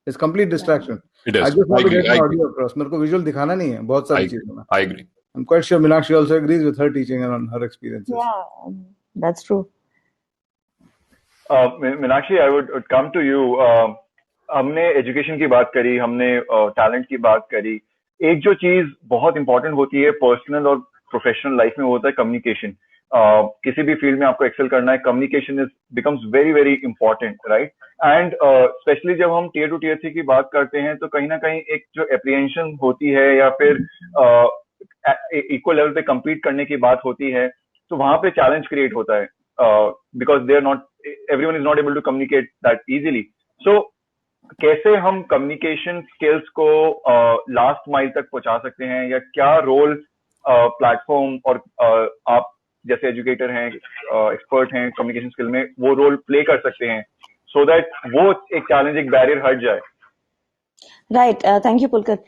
Speaker 3: It's complete distraction.
Speaker 4: It is.
Speaker 3: I just want to get my audio across. मेरे को visual दिखाना नहीं है बहुत सारी चीजों में।
Speaker 4: I agree.
Speaker 3: I'm quite sure Meenakshi also agrees with her teaching and on her experiences.
Speaker 5: Yeah, that's true.
Speaker 2: Meenakshi, I would come to you. हमने एजुकेशन की बात करी, हमने टैलेंट की बात करी. एक जो चीज बहुत इंपॉर्टेंट होती है पर्सनल और प्रोफेशनल लाइफ में, वो होता है कम्युनिकेशन. किसी भी फील्ड में आपको एक्सेल करना है, communication is becomes very very important, right? And specially जब हम टियर 2 टियर 3 की बात करते हैं, तो कहीं ना कहीं एक जो एप्रीहेंशन होती है या फिर इक्वल लेवल पे compete करने की बात होती है, तो वहां पे चैलेंज क्रिएट होता है, because they are not, everyone is not able to communicate that easily. So कैसे हम कम्युनिकेशन स्किल्स को लास्ट माइल तक पहुंचा सकते हैं, या क्या रोल प्लेटफॉर्म और आप जैसे एजुकेटर हैं, एक्सपर्ट हैं कम्युनिकेशन स्किल में, वो रोल प्ले कर सकते हैं, सो दैट वो एक चैलेंज, एक बैरियर हट जाए?
Speaker 5: Right. Thank you, Pulkit.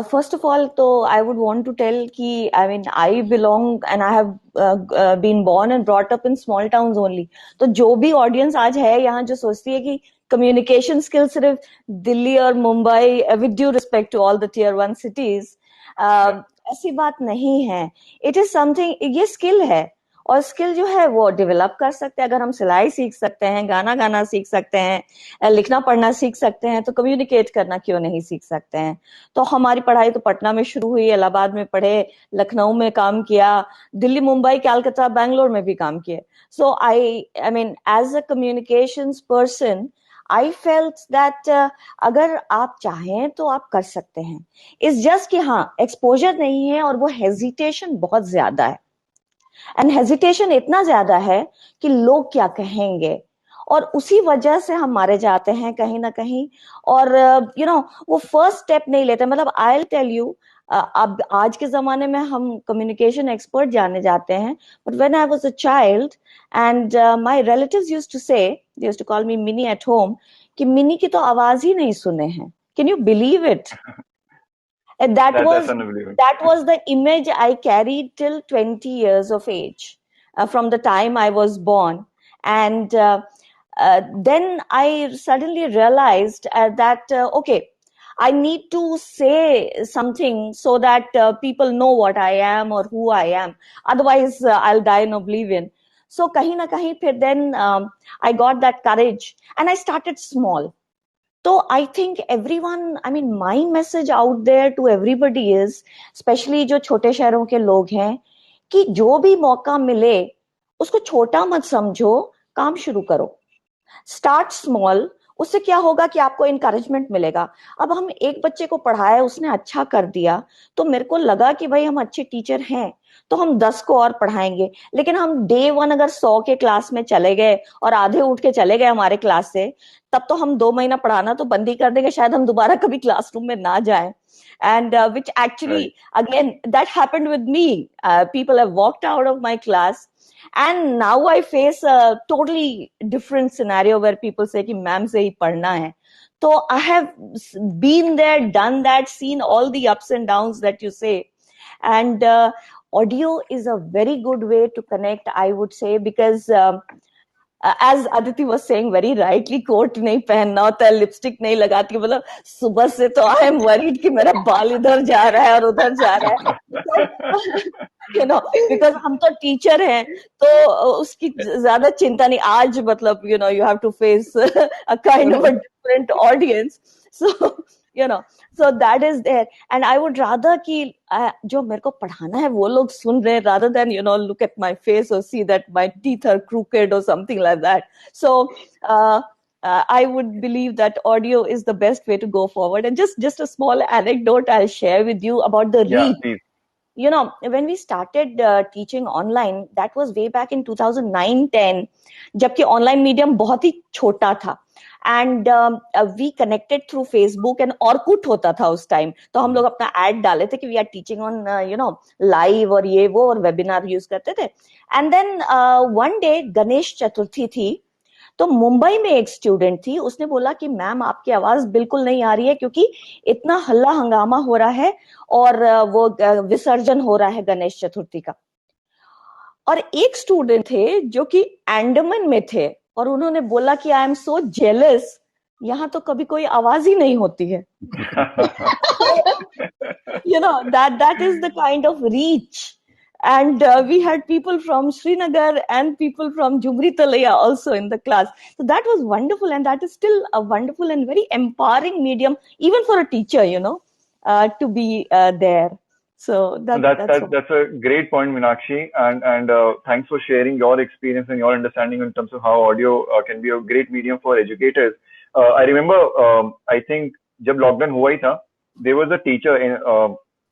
Speaker 5: First of all, so I would want to tell ki, I mean, I belong and I have been born and brought up in small towns only. तो जो भी audience आज है यहाँ जो सोचती है कि communication skills सिर्फ दिल्ली और Mumbai, with due respect to all the tier 1 cities, ऐसी बात नहीं है. It is something, ये skill है. और स्किल जो है वो डेवलप कर सकते हैं. अगर हम सिलाई सीख सकते हैं, गाना गाना सीख सकते हैं, लिखना पढ़ना सीख सकते हैं, तो कम्युनिकेट करना क्यों नहीं सीख सकते हैं. तो हमारी पढ़ाई तो पटना में शुरू हुई, इलाहाबाद में पढ़े, लखनऊ में काम किया, दिल्ली, मुंबई, कलकत्ता, बैंगलोर में भी काम किए. So I mean as a communications person I felt that अगर आप चाहें तो आप कर सकते हैं. इट्स जस्ट कि हाँ, एक्सपोजर नहीं है और वो हेजिटेशन बहुत ज्यादा है. एंड हेजिटेशन इतना ज्यादा है कि लोग क्या कहेंगे, और उसी वजह से हम मारे जाते हैं कहीं ना कहीं. और यू नो वो फर्स्ट स्टेप नहीं लेते. मतलब आई विल टेल यू, अब आज के जमाने में हम कम्युनिकेशन एक्सपर्ट जाने जाते हैं, but when I was a child and my relatives used to say, they used to call me mini at home, कि मिनी की तो आवाज ही नहीं सुने हैं. Can you believe it? And that was the image I carried till 20 years of age, from the time I was born. And then I suddenly realized that okay, I need to say something so that people know what I am or who I am. Otherwise, I'll die in oblivion. So kahin na kahin phir then I got that courage and I started small. So I think everyone, I mean, my message out there to everybody is, especially जो छोटे शहरों के लोग हैं, कि जो भी मौका मिले उसको छोटा मत समझो, काम शुरू करो. Start small. उससे क्या होगा कि आपको इनकरेजमेंट मिलेगा. अब हम एक बच्चे को पढ़ाया, उसने अच्छा कर दिया, तो मेरे को लगा कि भाई हम अच्छे टीचर हैं, तो हम 10 को और पढ़ाएंगे. लेकिन हम डे 1 अगर 100 के क्लास में चले गए और आधे उठ के चले गए हमारे क्लास से, तब तो हम 2 महीना पढ़ाना तो बंद ही कर देंगे, शायद हम दोबारा कभी क्लासरूम में ना जाएं. And which actually, again, that happened with me. People have walked out of my class. And now I face a totally different scenario where people say कि मैम से ही पढ़ना है. So I have been there, done that, seen all the ups and downs that you say. And audio is a very good way to connect, I would say, because as Aditi was saying very rightly, coat नहीं पहनना होता है, lipstick नहीं लगाती. मतलब सुबह से तो आई एम वरीड कि मेरा बाल इधर जा रहा है और उधर जा रहा है. You know, because हम तो टीचर हैं, तो उसकी ज्यादा चिंता नहीं. आज मतलब you know, you have to face a kind of a different audience. So you know, so that is there. And I would rather कि जो मेरे को पढ़ाना है वो लोग सुन रहे, rather than you know look at my face or see that my teeth are crooked or something like that. So I would believe that audio is the best way to go forward. And just a small anecdote I'll share with you about the read.
Speaker 2: Please.
Speaker 5: You know, when we started teaching online, that was way back in 2009-10, जबकि online medium बहुत ही छोटा था. And we connected through Facebook, and Orkut होता था उस time. तो हम लोग अपना ad डाले थे कि we are teaching on you know live और ये वो, और webinar यूज करते थे. And then one day Ganesh Chaturthi थी, तो मुंबई में एक स्टूडेंट थी, उसने बोला कि मैम आपकी आवाज बिल्कुल नहीं आ रही है क्योंकि इतना हल्ला हंगामा हो रहा है और वो विसर्जन हो रहा है गणेश चतुर्थी का. और एक स्टूडेंट थे जो कि अंडमान में थे, और उन्होंने बोला कि आई एम सो जेलस यहाँ तो कभी कोई आवाज ही नहीं होती है. That is the kind of reach. And we had people from Srinagar and people from Jumri Talaya also in the class. So that was wonderful, and that is still a wonderful and very empowering medium, even for a teacher, to be there. So
Speaker 2: that's a great point, Meenakshi, and thanks for sharing your experience and your understanding in terms of how audio can be a great medium for educators. I remember, I think, जब lockdown हुआ ही था, there was a teacher in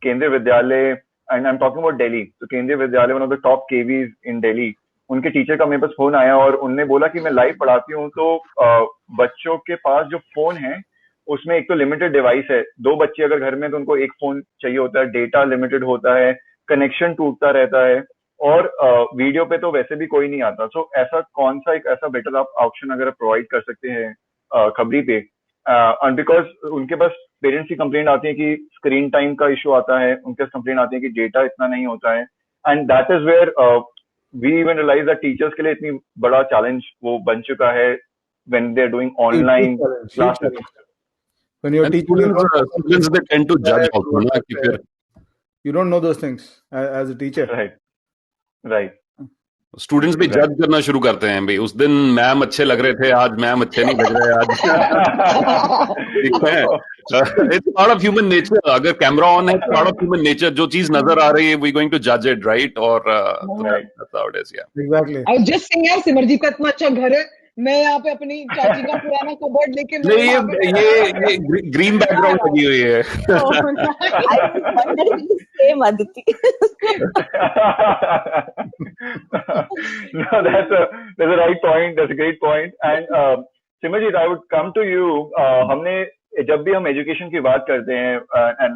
Speaker 2: Kendriya Vidyalaya, and I'm talking about Delhi. So Kendriya Vidyalaya, one of the top KVs in Delhi. उनके teacher का मेरे पास phone आया और उनने बोला कि मैं लाइव पढ़ाती हूँ, तो बच्चों के पास जो फोन है उसमें एक तो लिमिटेड डिवाइस है. 2 बच्चे अगर घर में तो उनको एक फोन चाहिए होता है, डेटा लिमिटेड होता है, कनेक्शन टूटता रहता है, और वीडियो पे तो वैसे भी कोई नहीं आता. सो ऐसा कौन सा एक ऐसा बेटर आप ऑप्शन अगर प्रोवाइड कर सकते हैं खबरी पे, एंड बिकॉज उनके पास पेरेंट्स की कंप्लेंट आती है कि स्क्रीन टाइम का इशू आता है, उनके पास कंप्लेंट आती है कि डेटा इतना नहीं होता है, and that is where we even realize that teachers के लिए इतनी बड़ा चैलेंज वो बन चुका है when they are doing online classes.
Speaker 3: When you're teaching,
Speaker 4: students they tend to judge also, na, कि फिर
Speaker 3: you don't know those things as a teacher.
Speaker 2: Right.
Speaker 4: Students भी जज करना शुरू करते हैं. भाई उस दिन मैम अच्छे लग रहे थे, आज मैम अच्छे नहीं लग रहे आज. ठीक है, it's part of human nature. अगर कैमरा ऑन है, पार्ट ऑफ ह्यूमन नेचर. जो चीज नजर आ रही है, वी गोइंग टू जज इट, राइट? और that's how it is, yeah.
Speaker 3: Exactly.
Speaker 6: I was just saying यार, सिमरजीत का इतना अच्छा घर है, मैं यहाँ पे अपनी चाची का पुराना कबर्ड लेके
Speaker 4: ये ग्रीन बैकग्राउंड लगी हुई है.
Speaker 2: No, that's a right point. That's a great point. And Simarjit, I would come to you. हमने जब भी हम एजुकेशन की बात करते हैं, and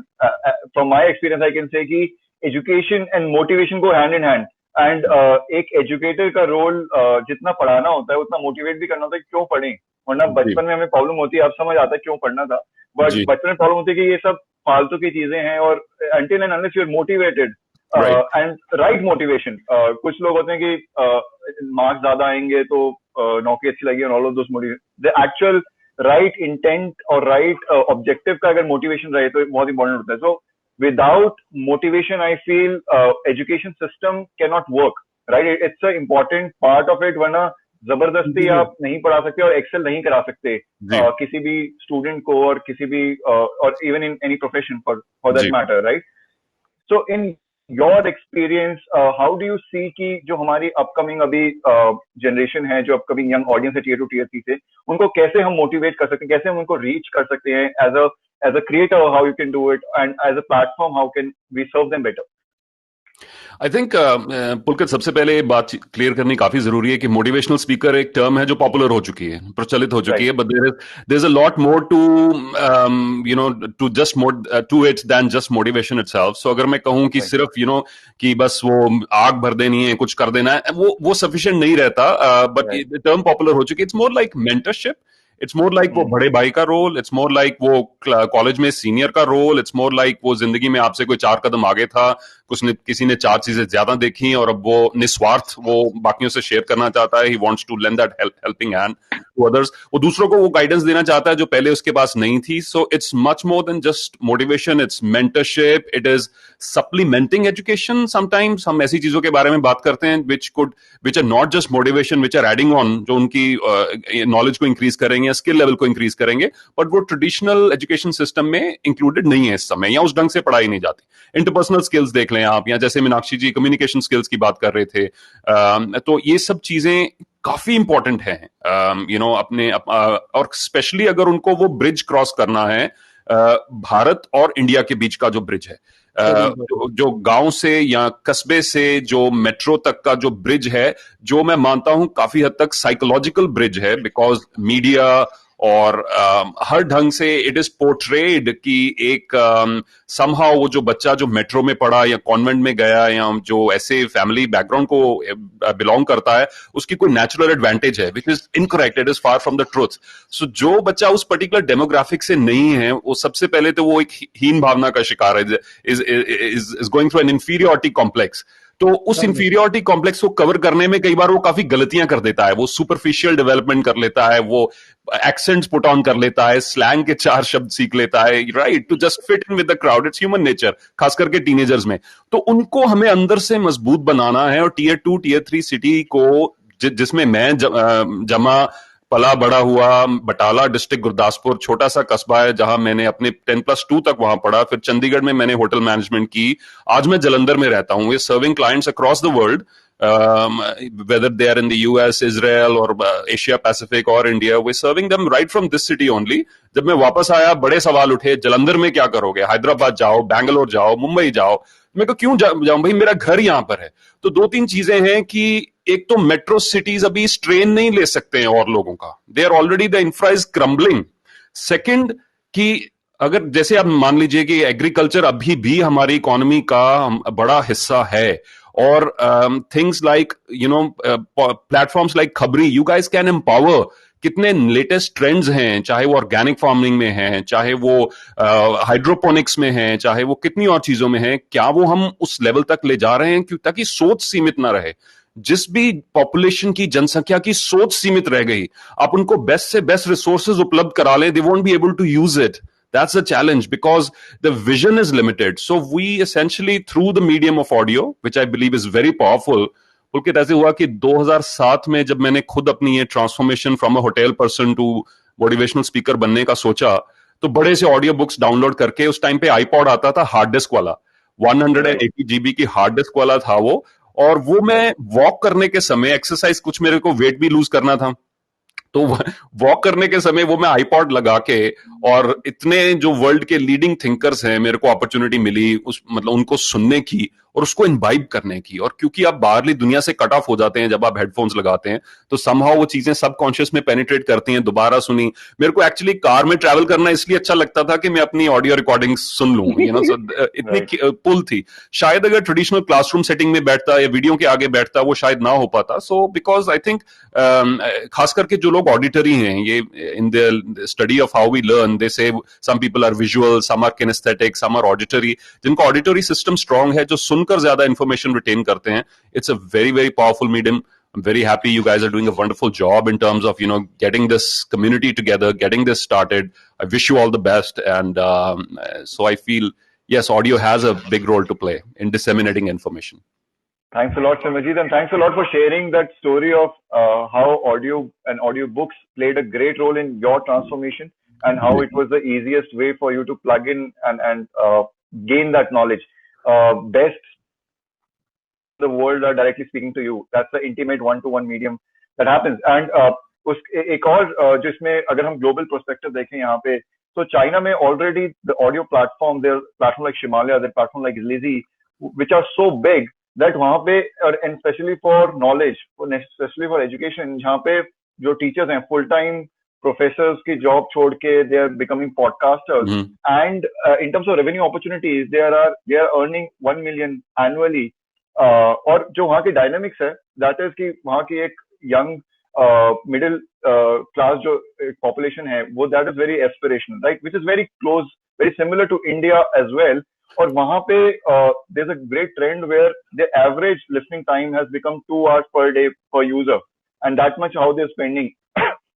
Speaker 2: from my experience I can say कि एजुकेशन एंड मोटिवेशन को हैंड इन हैंड. एंड एक एजुकेटर का रोल जितना पढ़ाना होता है उतना मोटिवेट भी करना होता है. क्यों पढ़ें, वरना बचपन में हमें प्रॉब्लम होती है, अब समझ आता है क्यों पढ़ना था, बट बचपन में प्रॉब्लम होती है कि ये सब फालतू की चीजें हैं. और until and unless you are motivated and right motivation, कुछ लोग होते हैं कि मार्क्स ज्यादा आएंगे तो नौकरी अच्छी लगेगी, और all of those motivation, the actual right intent और राइट ऑब्जेक्टिव का अगर मोटिवेशन रहे तो बहुत इंपॉर्टेंट होता है. सो without motivation, I feel education system cannot work, right? It's an important part of it. वरना जबरदस्ती आप नहीं पढ़ा सकते और एक्सेल नहीं करा सकते किसी भी स्टूडेंट को, और किसी भी और even in any profession for that matter, right? So in your experience, how do you see कि जो हमारी अपकमिंग अभी जनरेशन है, जो अपकमिंग यंग ऑडियंस है टियर 2 टियर 3 से, उनको कैसे हम मोटिवेट कर सकते हैं, कैसे हम उनको रीच कर सकते हैं as a creator, how you can do it, and as a platform, how can we serve them better?
Speaker 4: I think Pulkit, सबसे पहले ये बात क्लियर करनी काफी जरूरी है कि मोटिवेशनल स्पीकर एक टर्म है जो पॉपुलर हो चुकी है, प्रचलित हो चुकी है, but there is a lot more to to just to it than just motivation itself. सो अगर मैं कहूं कि सिर्फ कि बस वो आग भर देनी है, कुछ कर देना है, वो सफिशिएंट नहीं रहता. बट टर्म पॉपुलर हो चुकी है. It's more like mentorship, it's more like वो बड़े भाई का रोल, इट्स मोर लाइक वो कॉलेज में सीनियर का रोल, इट्स मोर लाइक वो जिंदगी में आपसे कोई 4 कदम आगे था, किसी ने 4 चीजें ज्यादा देखी और अब वो निस्वार्थ वो बाकियों से शेयर करना चाहता है. He wants to lend that helping hand to others. वो दूसरों को वो गाइडेंस देना चाहता है जो पहले उसके पास नहीं थी. So it's much more than just motivation, it's mentorship, it is supplementing education. Sometimes हम ऐसी चीजों के बारे में बात करते हैं which are not just motivation, which are adding on, जो उनकी नॉलेज को इंक्रीज करेंगे, स्किल लेवल को इंक्रीज करेंगे, बट वो ट्रेडिशनल एजुकेशन सिस्टम में इंक्लूडेड नहीं है इस समय, या उस ढंग से पढ़ाई नहीं जाती. इंटरपर्सनल स्किल्स देख लें आप, या जैसे मीनाक्षी जी कम्युनिकेशन स्किल्स की बात कर रहे थे, तो ये सब चीजें काफी इंपॉर्टेंट है अपने और स्पेशली अगर उनको वो ब्रिज क्रॉस करना है, भारत और इंडिया के बीच का जो ब्रिज है, जो गांव से या कस्बे से जो मेट्रो तक का जो ब्रिज है, जो मैं मानता हूं काफी हद तक साइकोलॉजिकल ब्रिज है, बिकॉज मीडिया और हर ढंग से इट इज पोर्ट्रेड कि एक समहाउ वो जो बच्चा जो मेट्रो में पढ़ा या कॉन्वेंट में गया या जो ऐसे फैमिली बैकग्राउंड को बिलोंग करता है, उसकी कोई नेचुरल एडवांटेज है, which is incorrect, it is far from the truth. So जो बच्चा उस पर्टिकुलर डेमोग्राफिक से नहीं है, वो सबसे पहले तो वो एक हीन भावना का शिकार है, is going through an inferiority complex तो उस इंफीरियोरिटी कॉम्प्लेक्स को कवर करने में कई बार वो काफी गलतियां कर देता है, वो सुपरफिशियल डेवलपमेंट कर लेता है, वो एक्सेंट्स पुट ऑन कर लेता है, स्लैंग के 4 शब्द सीख लेता है, right, to just fit in with the crowd. It's human nature, खास करके टीनेजर्स में. तो उनको हमें अंदर से मजबूत बनाना है. और टीयर 2 टीयर 3 सिटी को जिसमें मैं जमा पला बड़ा हुआ, बटाला डिस्ट्रिक्ट गुरदासपुर, छोटा सा कस्बा है जहां मैंने अपने 10+2 तक वहां पढ़ा. फिर चंडीगढ़ में मैंने होटल मैनेजमेंट की. आज मैं जलंधर में रहता हूं. We serving clients across the world, whether they are in the US, Israel or Asia Pacific or India, we're serving them right from this city only. जब मैं वापस आया बड़े सवाल उठे, जलंधर में क्या करोगे, हैदराबाद जाओ, बैंगलोर जाओ, मुंबई जाओ. मैं कहा क्यों जाऊं भाई, मेरा घर यहां पर है. तो 2-3 चीजें हैं कि एक तो मेट्रो सिटीज अभी स्ट्रेन नहीं ले सकते हैं और लोगों का, they are already, the infra is crumbling. Second कि अगर जैसे आप मान लीजिए कि एग्रीकल्चर अभी भी हमारी इकोनॉमी का बड़ा हिस्सा है, और थिंग्स लाइक प्लेटफॉर्म्स लाइक खबरी, यू गाइस कैन एम्पावर. कितने लेटेस्ट ट्रेंड्स हैं, चाहे वो ऑर्गेनिक फार्मिंग में हैं, चाहे वो हाइड्रोपोनिक्स में हैं, चाहे वो कितनी और चीजों में हैं, क्या वो हम उस लेवल तक ले जा रहे हैं क्यों, ताकि सोच सीमित ना रहे. जिस भी पॉपुलेशन की, जनसंख्या की सोच सीमित रह गई, आप उनको बेस्ट से बेस्ट रिसोर्सेज उपलब्ध करा लें, they won't be able to use it. That's the challenge because the vision is limited. So we essentially, through the medium of audio, which I believe is very powerful, पुलकित ऐसे हुआ कि 2007 में जब मैंने खुद अपनी ये transformation from a hotel person to motivational speaker बनने का सोचा, तो बड़े से ऑडियो बुक्स डाउनलोड करके, उस टाइम पे आईपॉड आता था हार्ड डिस्क वाला, 180 GB की हार्ड डिस्क वाला था वो. और वो मैं वॉक करने के समय, एक्सरसाइज, कुछ मेरे को वेट भी लूज करना था, तो वॉक करने के समय वो मैं आईपॉड लगा के, और इतने जो वर्ल्ड के लीडिंग थिंकर्स हैं मेरे को अपॉर्चुनिटी मिली उस, मतलब उनको सुनने की और उसको इनवाइब करने की. और क्योंकि आप बाहरली दुनिया से कट ऑफ हो जाते हैं जब आप हेडफोन्स लगाते हैं, तो समहाउ वो चीजें सबकॉन्शियस में पेनिट्रेट करती हैं. दोबारा सुनी. मेरे को एक्चुअली कार में ट्रैवल करना इसलिए अच्छा लगता था कि मैं अपनी ऑडियो रिकॉर्डिंग सुन लूं, सो इतनी पुल थी. शायद अगर ट्रेडिशनल क्लासरूम सेटिंग में बैठता या वीडियो के आगे बैठता, वो शायद ना हो पाता. सो बिकॉज आई थिंक खास करके जो लोग ऑडिटरी हैं, ये in the study of how we learn, they say some people are visual, some are kinesthetic, some are auditory. जिनका ऑडिटरी सिस्टम स्ट्रांग है, जो सुनकर ज्यादा इंफॉर्मेशन रिटेन करते हैं, it's a very very powerful medium. I'm very happy you guys are doing a wonderful job in terms of getting this community together, getting this started. I wish you all the best, and so I feel yes, audio has a big role to play in disseminating information.
Speaker 2: Thanks a lot, Simajit, and thanks a lot for sharing that story of how audio and audiobooks played a great role in your transformation, and how it was the easiest way for you to plug in and gain that knowledge. Best the world are directly speaking to you. That's the intimate one-to-one medium that happens. And एक और जिसमें अगर हम global perspective देखें यहाँ पे, so China में already the audio platform, there platform like Shimalaya, there platform like Lizzy, which are so big that वहाँ पे, and especially for knowledge, especially for education, जहाँ पे जो teachers हैं, full time professors की job छोड़ के they are becoming podcasters, and in terms of revenue opportunities, they are earning 1 million annually. और जो वहाँ की डायनामिक्स है, दैट इज कि वहाँ की एक यंग मिडिल क्लास जो पॉपुलेशन है, वो that is very aspirational, right, which is very close, very similar to India as well. और वहाँ पे there is a great trend where the average listening time has become 2 hours per day per user, and that much how they're spending.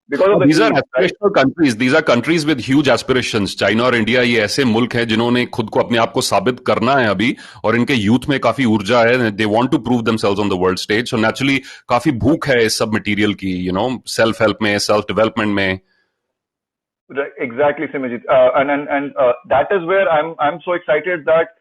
Speaker 4: These are aspirational countries. These are countries with huge aspirations. China और India ये ऐसे मुल्क हैं जिन्होंने खुद को, अपने आप को साबित करना है अभी, और इनके यूथ में काफी ऊर्जा है. They want to prove themselves on the world stage. So naturally काफी भूख है इस सब मटेरियल की, self help में, self development में.
Speaker 2: Exactly, Simajit. And that is where I'm so excited that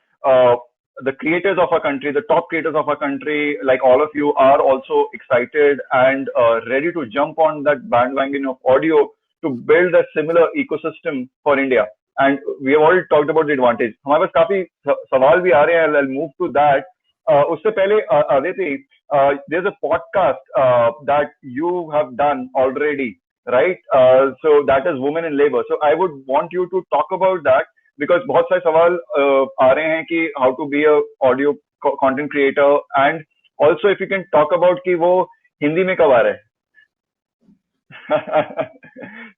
Speaker 2: the creators of our country, the top creators of our country, like all of you, are also excited and ready to jump on that bandwagon of audio to build a similar ecosystem for India. And we have already talked about the advantage. हमारे पास काफी सवाल भी आ रहे हैं. I'll move to that. उससे पहले Aditi, there's a podcast that you have done already, right? So that is Women in Labor. So I would want you to talk about that, because बहुत सारे सवाल आ रहे हैं कि how to be a audio content creator, and also if you can talk about कि वो हिंदी में कब आ रहा है.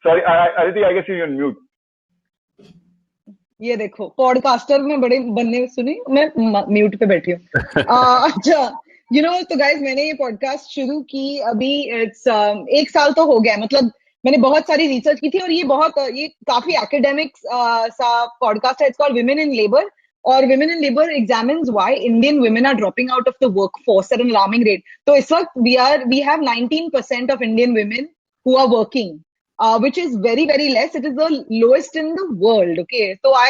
Speaker 2: Sorry, Aditi, I guess you're on mute.
Speaker 6: ये देखो पॉडकास्टर में बड़े बनने सुनी, मैं म्यूट पे बैठी हूँ। अच्छा, तो गाइज मैंने ये पॉडकास्ट शुरू की अभी इट्स 1 साल तो हो गया, मतलब मैंने बहुत सारी रिसर्च की थी, और ये काफी एकेडमिक सा पॉडकास्ट है। It's called women in labour, और women in labour examines why Indian women are dropping out of the workforce at an alarming rate. तो इस वक्त we have 19% of Indian women who are working, which is very, very less. It is the lowest in the world. Okay. So I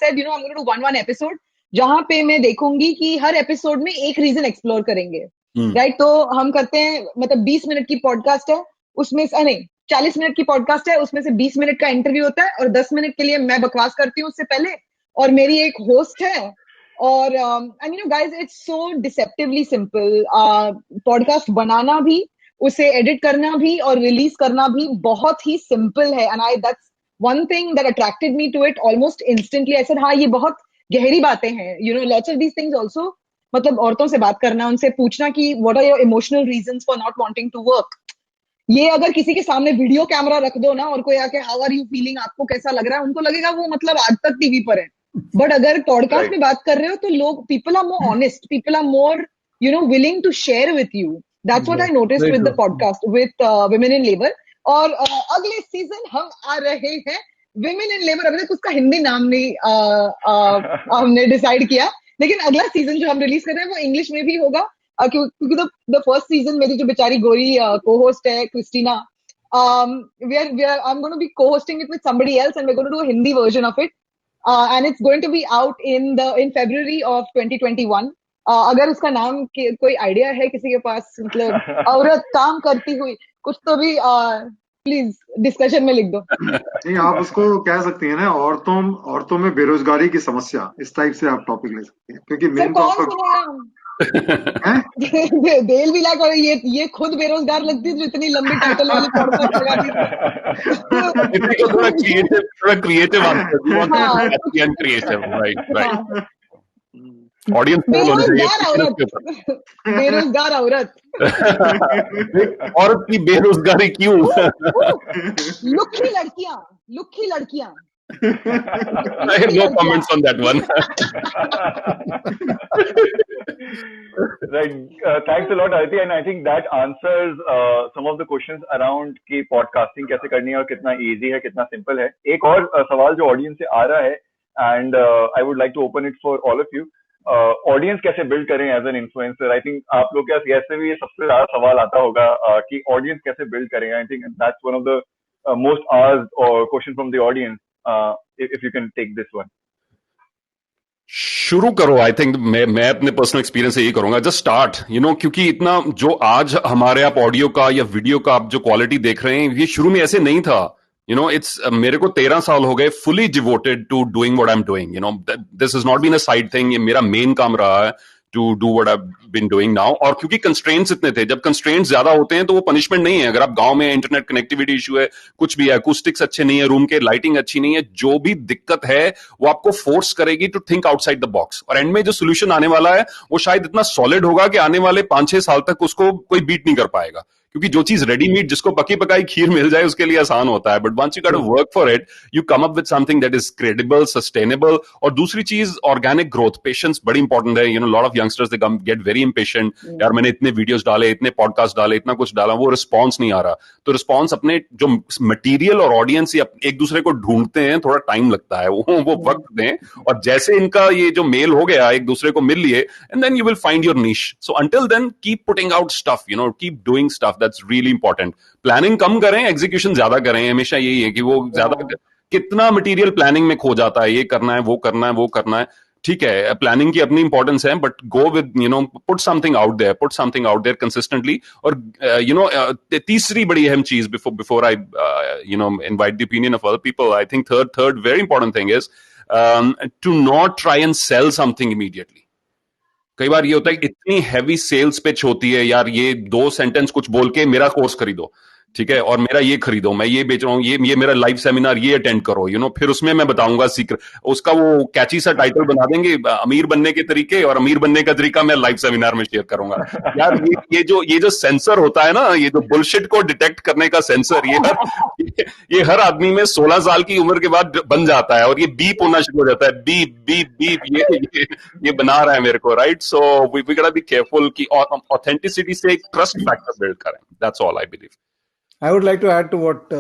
Speaker 6: said, I'm going to do one episode, जहां पे मैं देखूंगी कि हर episode में एक reason explore करेंगे, right? तो हम करते हैं, मतलब 20 मिनट की पॉडकास्ट है, उसमें नहीं 40 मिनट की पॉडकास्ट है, उसमें से 20 मिनट का इंटरव्यू होता है, और 10 मिनट के लिए मैं बकवास करती हूँ उससे पहले, और मेरी एक होस्ट है। और guys it's so deceptively simple. Podcast बनाना भी, उसे एडिट करना भी और रिलीज करना भी बहुत ही सिंपल है। And that's one thing that attracted me to it almost instantly. I said हाँ, ये बहुत गहरी बातें हैं, lots of these things also. मतलब औरतों से बात करना, उनसे पूछना कि what are your emotional reasons for not wanting to work. ये अगर किसी के सामने वीडियो कैमरा रख दो ना, और कोई आके हाउ आर यू फीलिंग, आपको कैसा लग रहा है, उनको लगेगा वो मतलब आज तक टीवी पर है। बट अगर पॉडकास्ट में बात कर रहे हो तो लोग, people are more honest, people are more willing to share with you. That's what I noticed with the podcast with Women in Labor. और अगले सीजन हम आ रहे हैं Women in Labor। अभी तक उसका हिंदी नाम नहीं हमने डिसाइड किया, लेकिन अगला सीजन जो हम रिलीज कर रहे हैं वो इंग्लिश में भी होगा, क्योंकि द फर्स्ट सीजन मेरी जो बेचारी गोरी को-होस्ट है Christina, I'm going to be co-hosting it with somebody else, and we're going to do a Hindi version of it, and it's going to be out in February of 2021. अगर उसका नाम कोई idea है किसी के पास, मतलब औरत काम करती हुई कुछ, तो भी प्लीज डिस्कशन में लिख दो।
Speaker 7: नहीं, आप उसको कह सकती हैं ना, औरतों में बेरोजगारी की समस्या, इस टाइप से आप टॉपिक ले सकते हैं, क्योंकि मेन तो
Speaker 6: बेल भी लाख, और ये खुद बेरोजगार लगती है जो इतनी लंबी टाइटल वाली पॉडकास्ट लगाती है।
Speaker 4: थोड़ा क्रिएटिव, राइट। ऑडियंस
Speaker 6: बेरोजगार औरत
Speaker 4: औरत की बेरोजगारी क्यों?
Speaker 6: लुक्खी लड़कियां
Speaker 4: I have no comments on that one.
Speaker 2: Right. Thanks a lot, Aditi. And I think that answers some of the questions around कि podcasting कैसे करनी है और कितना easy है, कितना simple है. एक और सवाल जो audience से आ रहा है, and I would like to open it for all of you. Audience कैसे बिल्ड करें as an influencer? I think आप लोग के पास ऐसे भी सबसे ज्यादा सवाल आता होगा कि ऑडियंस कैसे बिल्ड करें. I think that's one of the most asked question from the audience. If you can take this one.
Speaker 4: शुरू करो. आई थिंक मैं अपने पर्सनल एक्सपीरियंस से यही करूंगा, जस्ट स्टार्ट, क्योंकि इतना जो आज हमारे आप ऑडियो का या वीडियो का आप जो क्वालिटी देख रहे हैं, ये शुरू में ऐसे नहीं था. इट्स मेरे को 13 साल हो गए fully devoted to doing what I am doing. This is not been a side thing. ये मेरा मेन काम रहा है to do what I have been doing now. और क्योंकि कंस्ट्रेंट्स इतने थे, जब कंस्ट्रेंट्स ज्यादा होते हैं तो वो पनिशमेंट नहीं है. अगर आप गांव में इंटरनेट कनेक्टिविटी इशू है, कुछ भी है, अकूस्टिक्स अच्छे नहीं है, रूम के लाइटिंग अच्छी नहीं है, जो भी दिक्कत है वो आपको फोर्स करेगी to think outside the box. और एंड में जो सोल्यूशन आने वाला है वो शायद इतना सॉलिड होगा कि आने वाले 5-6 साल तक उसको कोई बीट नहीं कर पाएगा. क्योंकि जो चीज रेडीमेड, जिसको पकी पकाई खीर मिल जाए, उसके लिए आसान होता है. But once you got to work for it, you come up with something that is credible, sustainable. और दूसरी चीज, ऑर्गेनिक ग्रोथ, पेशेंस बड़ी इंपॉर्टेंट है. Lot of youngsters they get very impatient. यार मैंने इतने वीडियोस डाले, इतने पॉडकास्ट डाले, इतना कुछ डाला, वो रिस्पॉन्स नहीं आ रहा. तो रिस्पॉन्स अपने जो मटीरियल और ऑडियंस एक दूसरे को ढूंढते हैं, थोड़ा टाइम लगता है, वो वक्त दें. और जैसे इनका ये जो मेल हो गया, एक दूसरे को मिल लिए, and then you will find your niche. So until then keep putting out stuff, keep doing stuff. That's really important. Planning कम करें, एग्जीक्यूशन ज्यादा करें. हमेशा यही है कि वो ज्यादा, कितना मटेरियल प्लानिंग में खो जाता है. ये करना है, वो करना है, वो करना है. ठीक है, प्लानिंग की अपनी इंपॉर्टेंस है, but go with put something out there consistently. और तीसरी बड़ी अहम चीज before I invite the opinion of other people, I think third very important thing is to not try and sell something immediately. कई बार ये होता है कि इतनी हैवी सेल्स पिच होती है, यार ये 2 सेंटेंस कुछ बोल के मेरा कोर्स खरीदो. ठीक है, और मेरा ये खरीदो, मैं ये बेच रहा हूँ, ये मेरा लाइव सेमिनार ये अटेंड करो, फिर उसमें मैं बताऊंगा सीक्रेट, उसका वो कैची सा टाइटल बना देंगे, अमीर बनने के तरीके, और अमीर बनने का तरीका मैं लाइव सेमिनार में शेयर करूंगा। यार ये जो सेंसर होता है ना, ये जो बुलशिट को डिटेक्ट करने का सेंसर, ये हर आदमी में 16 साल की उम्र के बाद बन जाता है, और ये बीप होना शुरू हो जाता है, बीप बीप बीप, ये बना रहा है मेरे को, राइट? सो वी गोटा बी केयरफुल कि ऑथेंटिसिटी से एक ट्रस्ट फैक्टर बिल्ड करें। That's all I believe.
Speaker 3: I would like to add to what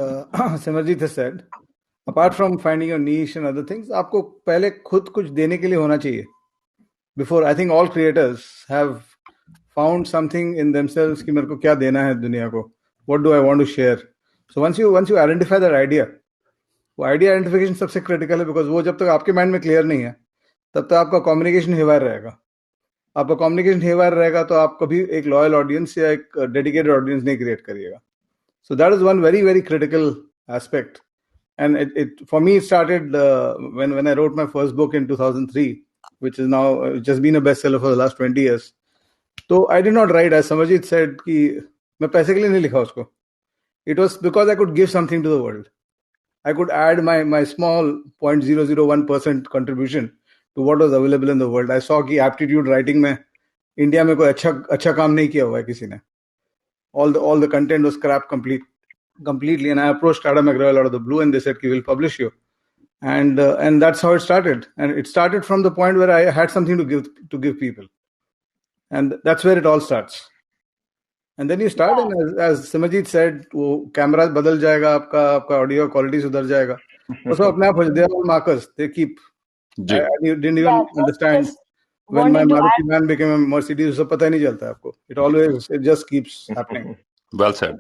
Speaker 3: Simarjit has said. Apart from finding your niche and other things, आपको पहले खुद कुछ देने के लिए होना चाहिए. Before, I think all creators have found something in themselves कि मेरे को क्या देना है दुनिया को. What do I want to share? So once you identify that idea, वो idea identification सबसे critical है, because वो जब तक आपके mind में clear नहीं है, तब तक आपका communication haywire रहेगा. आपका communication haywire रहेगा तो आप कभी एक loyal audience या एक dedicated audience नहीं create करिएगा. So that is one very, very critical aspect. And it for me, it started when I wrote my first book in 2003, which is now just been a bestseller for the last 20 years. So I did not write, as Samarjit said, कि मैं पैसे के लिए नहीं लिखा उसको. It was because I could give something to the world. I could add my small 0.001% contribution to what was available in the world. I saw कि aptitude writing में इंडिया में कोई अच्छा काम नहीं किया हुआ है किसी ने. All the content was scrapped completely, and I approached Tata McGraw out of the blue, and they said, "We will publish you," and that's how it started. And it started from the point where I had something to give people, and that's where it all starts. And then you start, and as Simarjit said, वो cameras बदल जाएगा, आपका audio quality सुधर जाएगा. वो सब अपने आप हो जाए. They are all markers. They keep. I didn't even understand. When my Maruti van became a Mercedes, उसको पता ही नहीं चलता आपको. It just keeps happening.
Speaker 4: Well said.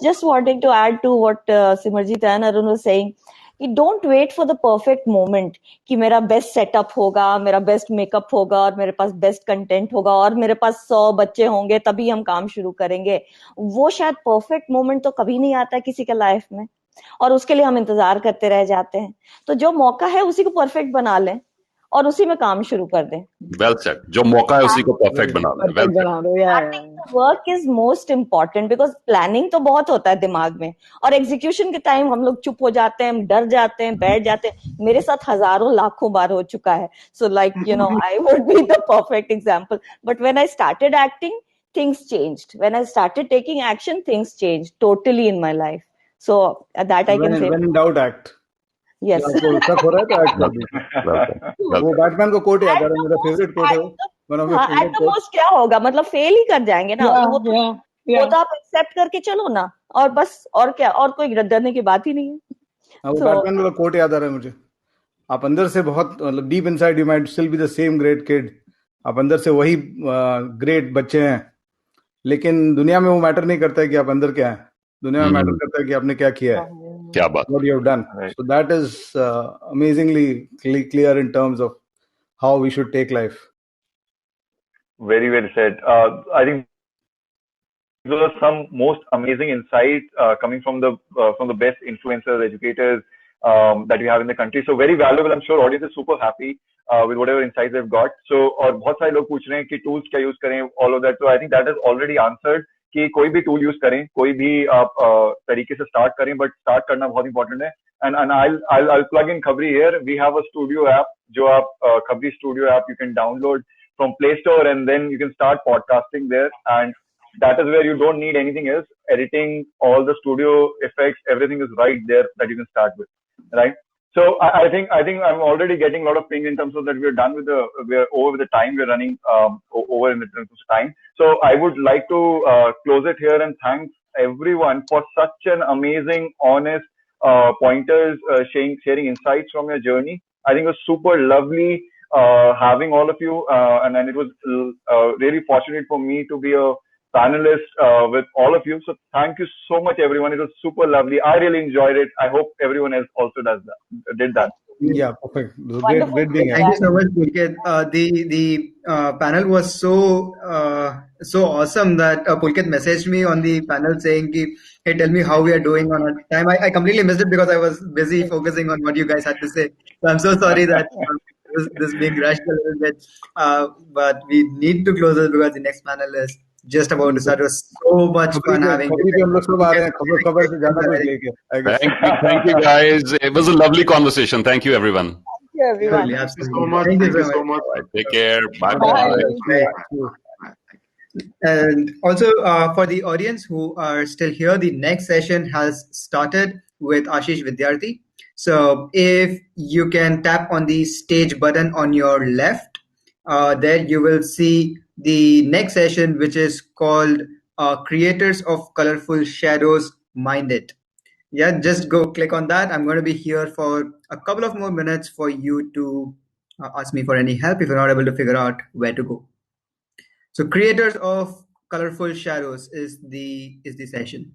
Speaker 5: Just wanting to add to what Simarjit and Arun was saying. You don't wait for the perfect moment कि मेरा best setup होगा, मेरा best makeup होगा, और मेरे पास best content होगा, और मेरे पास 100 बच्चे होंगे, तभी हम काम शुरू करेंगे. वो शायद perfect moment तो कभी नहीं आता किसी के life में, और उसके लिए हम इंतजार करते रह जाते हैं. तो जो मौका है उसी को perfect बना लें और उसी में काम शुरू कर दें.
Speaker 4: Well said. जो मौका है उसी को परफेक्ट बना दें. Well
Speaker 5: said. Work is most important because planning तो बहुत होता है दिमाग में, और execution के टाइम हम लोग चुप हो जाते हैं, डर जाते हैं, बैठ जाते हैं. मेरे साथ हजारों लाखों बार हो चुका है. So I would be the perfect example. But when I started acting, things changed. When I started taking action, things changed totally in my life. So that I can say.
Speaker 3: When in doubt, act.
Speaker 5: Yes.
Speaker 3: हो रहा है तो act कर दीजिए. वो Batman को coat याद आ रहा है, मेरा फेवरेट कोट है. One of my favourite quotes.
Speaker 5: क्या होगा, मतलब फेल ही कर जाएंगे ना. वो तो आप एक्सेप्ट करके चलो ना, और बस, और क्या, और कोई डरने की बात ही नहीं है.
Speaker 3: वो बैटमैन वाला कोट याद आ रहा है मुझे. आप अंदर से बहुत, मतलब deep inside you might still be the same great kid. आप अंदर से वही ग्रेट बच्चे हैं, लेकिन दुनिया में वो मैटर नहीं करता है कि आप अंदर क्या है. दुनिया में मैटर करता है कि आपने क्या किया है.
Speaker 4: क्या बात.
Speaker 3: What you have done. Right. So that is amazingly clear in terms of how we should take life.
Speaker 2: Very well said. I think those are some most amazing insights coming from the best influencers, educators that we have in the country. So very valuable. I'm sure audience is super happy with whatever insights they've got. So और बहुत सारे लोग पूछ रहे हैं कि tools क्या use करें, all of that. So I think that is already answered. कि कोई भी टूल यूज करें, कोई भी आप तरीके से स्टार्ट करें, बट स्टार्ट करना बहुत इंपॉर्टेंट है. And I'll plug in Khabri here. We have a studio app, जो आप Khabri studio app you can download from Play Store, and then you can start podcasting there, and that is where you don't need anything else. Editing, all the studio effects, everything is right there that you can start with, right? So I think I'm already getting a lot of ping in terms of that we're done with we're over with the time. We're running over in the terms of time. So I would like to close it here and thank everyone for such an amazing, honest pointers, sharing insights from your journey. I think it was super lovely having all of you, and it was really fortunate for me to be a panelist with all of you. So thank you so much, everyone. It was super lovely. I really enjoyed it. I hope everyone else also did that.
Speaker 3: Yeah, perfect. Great being here.
Speaker 1: Thank you so much, Pulkit. The panel was so awesome that Pulkit messaged me on the panel saying, "Hey, tell me how we are doing on our time." I completely missed it because I was busy focusing on what you guys had to say. So I'm so sorry that this being rushed a little bit. But we need to close it because the next panel is just about to start. It was so much fun having you.
Speaker 4: Thank you guys. It was a lovely conversation. Thank you, everyone.
Speaker 5: Thank you, everyone.
Speaker 1: Absolutely.
Speaker 7: Thank you so much.
Speaker 4: Right, take care. Bye.
Speaker 1: And also for the audience who are still here, the next session has started with Ashish Vidyarthi. So if you can tap on the stage button on your left, there you will see the next session, which is called Creators of Colorful Shadows Mind It. Yeah, just go click on that. I'm going to be here for a couple of more minutes for you to ask me for any help if you're not able to figure out where to go. So Creators of Colorful Shadows is the session.